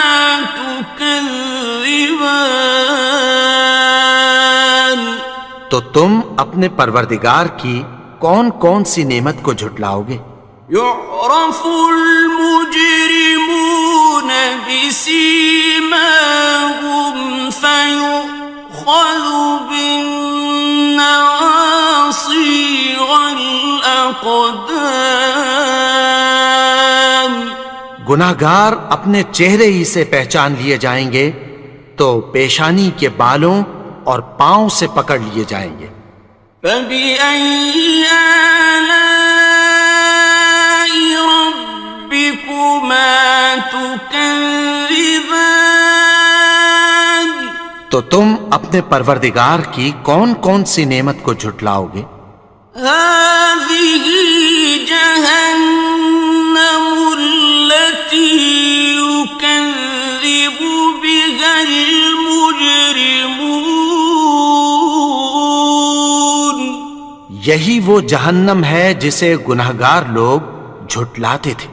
تُكَذِّبَانِ.
تو تم اپنے پروردگار کی کون کون سی نعمت کو جھٹلاؤ گے؟
يُعْرَفُ الْمُجْرِمُونَ بِسِيمَاهُمْ فَيُؤْخَذُ بِالنَّوَاصِي وَالْأَقْدَامِ.
گناہگار اپنے چہرے ہی سے پہچان لیے جائیں گے تو پیشانی کے بالوں اور پاؤں سے پکڑ لیے جائیں گے.
فَبِأَيِّ آلَاءِ رَبِّكُمَا تُكَذِّبَانِ.
تو تم اپنے پروردگار کی کون کون سی نعمت کو جھٹلاؤ گے؟
هَٰذِهِ جَهَنَّمُ الَّتِي يُكَذِّبُ بِهَا الْمُجْرِمُونَ.
یہی وہ جہنم ہے جسے گناہگار لوگ جھٹلاتے تھے.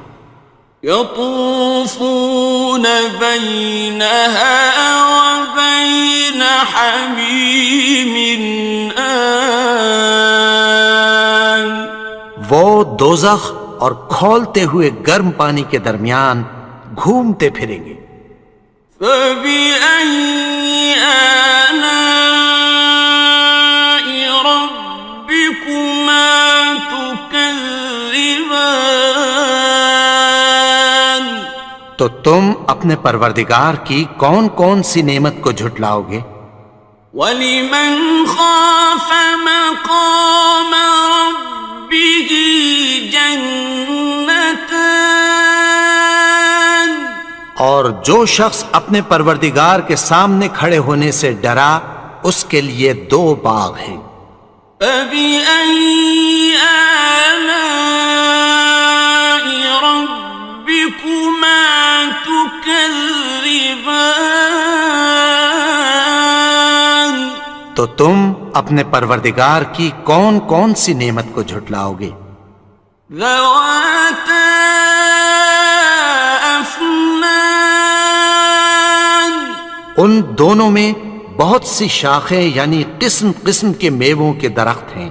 يَطُوفُونَ بَيْنَهَا وَبَيْنَ حَمِيمٍ آنٍ.
وہ دوزخ اور کھولتے ہوئے گرم پانی کے درمیان گھومتے پھریں گے.
فَبِأَيِّ آلَاءِ رَبِّكُمَا تُكَذِّبَانِ.
تو تم اپنے پروردگار کی کون کون سی نعمت کو جھٹلاؤ گے؟
وَلِمَنْ خَافَ مَقَامَ رَبِّهِ جَنَّتَانِ.
اور جو شخص اپنے پروردگار کے سامنے کھڑے ہونے سے ڈرا اس کے لیے 2 باغ ہیں.
فبأي آلاء ربكما تكذبان؟
تو تم اپنے پروردگار کی کون کون سی نعمت کو جھٹلاؤ گے؟
ذواتا افنان،
ان دونوں میں بہت سی شاخیں یعنی قسم قسم کے میووں کے درخت ہیں۔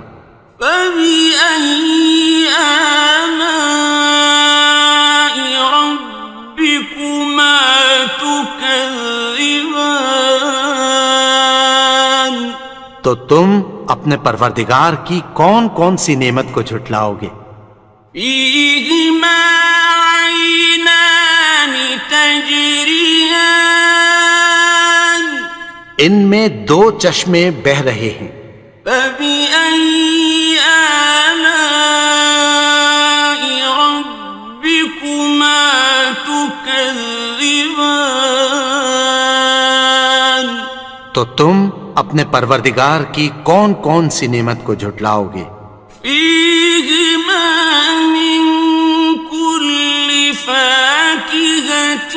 فبأي آلاء ربكما تكذبان؟
تو تم اپنے پروردگار کی کون کون سی نعمت کو جھٹلاؤ گے؟
فيهما عينان تجريان،
ان میں دو چشمے بہہ رہے ہیں۔
فبأي آلاء ربكما تكذبان؟
تو تم اپنے پروردگار کی کون کون سی نعمت کو جھٹلاؤ گے؟
فيهما من كل فاكهة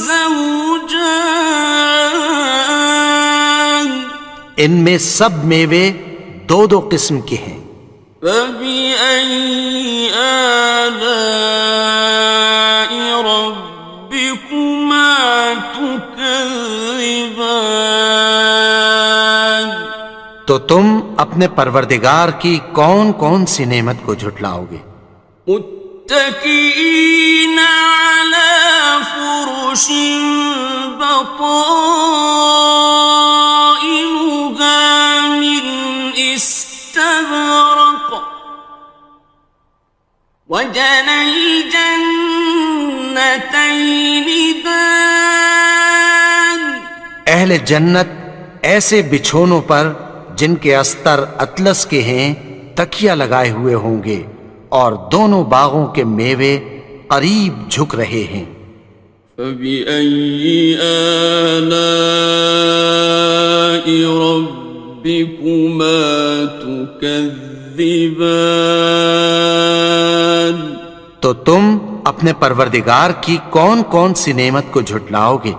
زوجان،
ان میں سب میوے دو دو قسم کے ہیں۔
فبأي آلاء ربكما تكذبان؟
تو تم اپنے پروردگار کی کون کون سی نعمت کو جھٹلاؤ گے؟
متكئين على فرش بطائنها من استبرق، وجنى الجنتين دان،
اہل جنت ایسے بچھونوں پر جن کے استر اطلس کے ہیں تکیہ لگائے ہوئے ہوں گے، اور دونوں باغوں کے میوے قریب جھک رہے ہیں۔
فبأي آلاء ربكما تكذبان؟
تو تم اپنے پروردگار کی کون کون سی نعمت کو جھٹلاؤ گے؟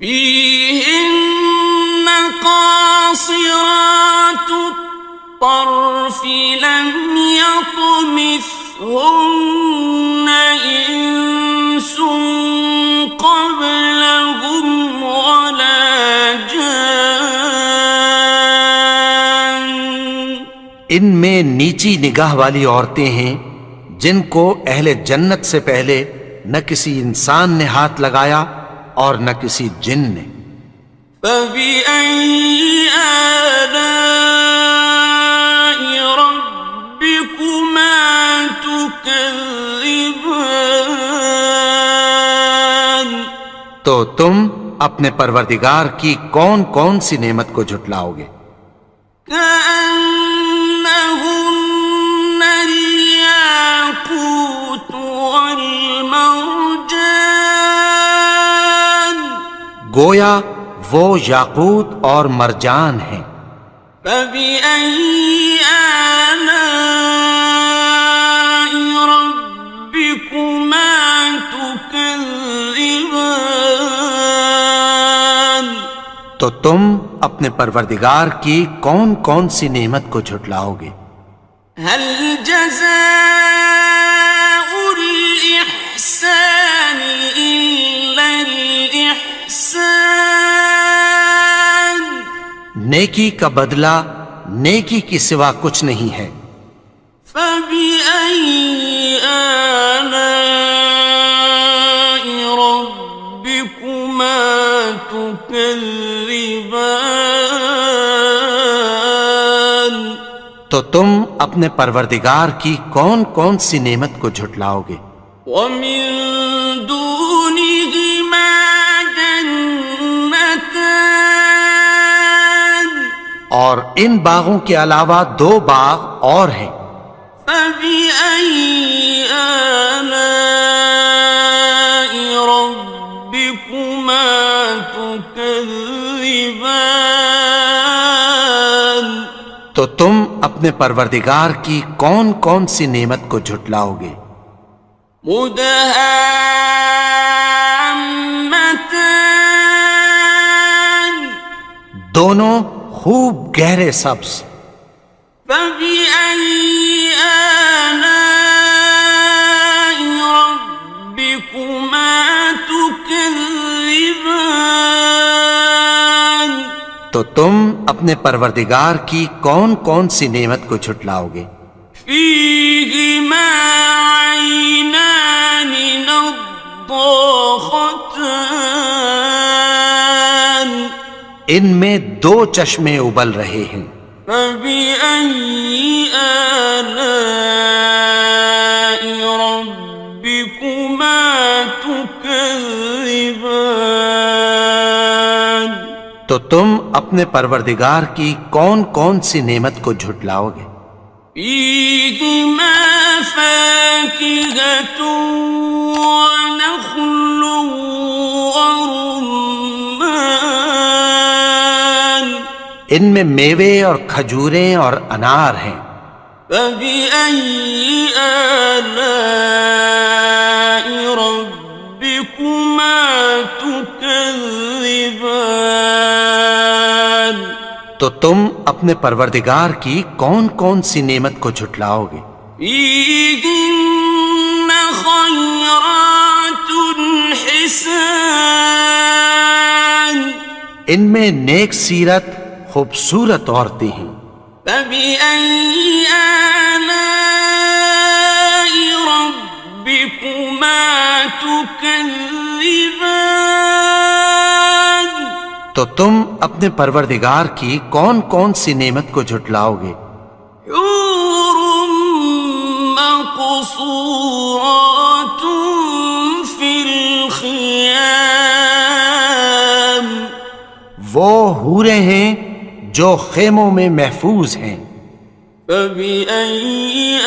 فيهن قاصرات الطرف لم يطمثهن إنس قبلهم ولا جان،
ان میں نیچی نگاہ والی عورتیں ہیں جن کو اہل جنت سے پہلے نہ کسی انسان نے ہاتھ لگایا اور نہ کسی جن نے۔
فبأي آلاء ربكما تكذبان؟
تو تم اپنے پروردگار کی کون کون سی نعمت کو جھٹلاؤ گے؟
كأنهن الياقوت والمرجان،
گویا وہ یاقوت اور مرجان ہیں۔
فبأي آلاء ربكما تكذبان؟
تو تم اپنے پروردگار کی کون کون سی نعمت کو جھٹلاؤ گے؟
هل جزاء الإحسان إلا الإحسان؟
نیکی کا بدلہ نیکی کی سوا کچھ نہیں ہے۔
فبأي آلاء ربكما تكذبان؟
تو تم اپنے پروردگار کی کون کون سی نعمت کو جھٹلاؤ گے؟
ومن دونهما جنتان،
اور ان باغوں کے علاوہ دو باغ اور ہیں۔
فبأي آلاء ربكما تكذبان؟
تو تم اپنے پروردگار کی کون کون سی نعمت کو جھٹلاؤ گے؟
مدہامتان
دونوں خوب گہرے سبز.
فبأي آلاء ربكما تكذبان
تو تم اپنے پروردگار کی کون کون سی نعمت کو جھٹلاؤ گے؟
فيهما عينان نضاختان
ان میں دو چشمے ابل رہے ہیں.
فبأي آلاء ربكما تكذبان
تو تم اپنے پروردگار کی کون کون سی نعمت کو جھٹلاؤ گے؟
فيهما فاكهة ونخل ورمان
ان میں میوے اور کھجوریں اور انار ہیں.
فبأي آلاء ربكما تكذبان
تو تم اپنے پروردگار کی کون کون سی نعمت کو جھٹلاؤ گے؟
فيهن خيرات حسان
ان میں نیک سیرت خوبصورت عورتیں ہیں.
فبأي آلاء ربكما تكذبان
تو تم اپنے پروردگار کی کون کون سی نعمت کو جھٹلاؤ گے؟
حور مقصورات في الخيام
وہ حوریں ہیں جو خیموں میں محفوظ ہیں.
فبأي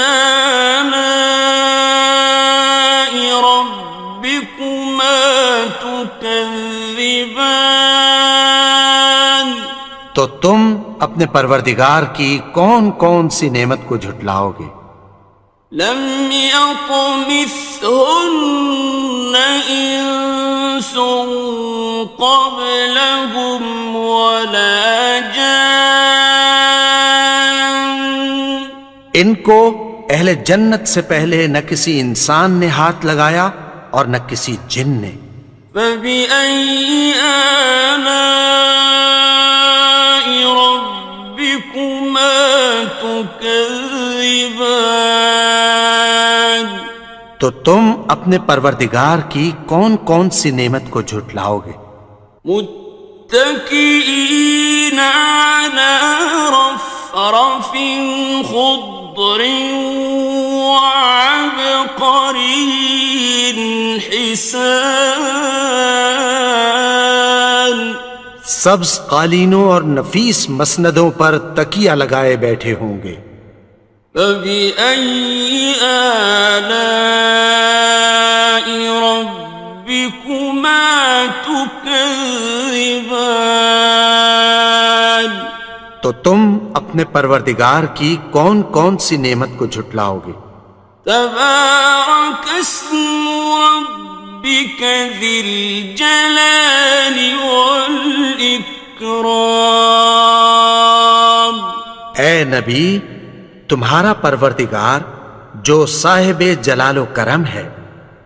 آلاء ربكما تكذبان
تو تم اپنے پروردگار کی کون کون سی نعمت کو جھٹلاؤ گے؟
لم يطمثهن إنس قبلهم ولا جان
ان کو اہل جنت سے پہلے نہ کسی انسان نے ہاتھ لگایا اور نہ کسی جن نے.
فبأي آلاء ربكما تكذبان
تو تم اپنے پروردگار کی کون کون سی نعمت کو جھٹلاؤ گے؟
متكئين على رفرف خضر وعبقري حسان
سبز قالینوں اور نفیس مسندوں پر تکیہ لگائے بیٹھے ہوں گے.
فبأي آلاء ربكما تكذبان
تو تم اپنے پروردگار کی کون کون سی نعمت کو جھٹلاؤ گے؟
تبارك اسم ربك ذي الجلال والإكرام
اے نبی، تمہارا پروردگار جو صاحب جلال و کرم ہے،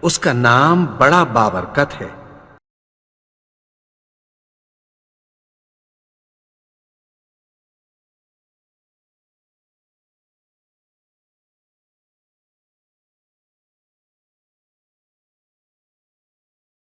اس کا نام بڑا بابرکت ہے.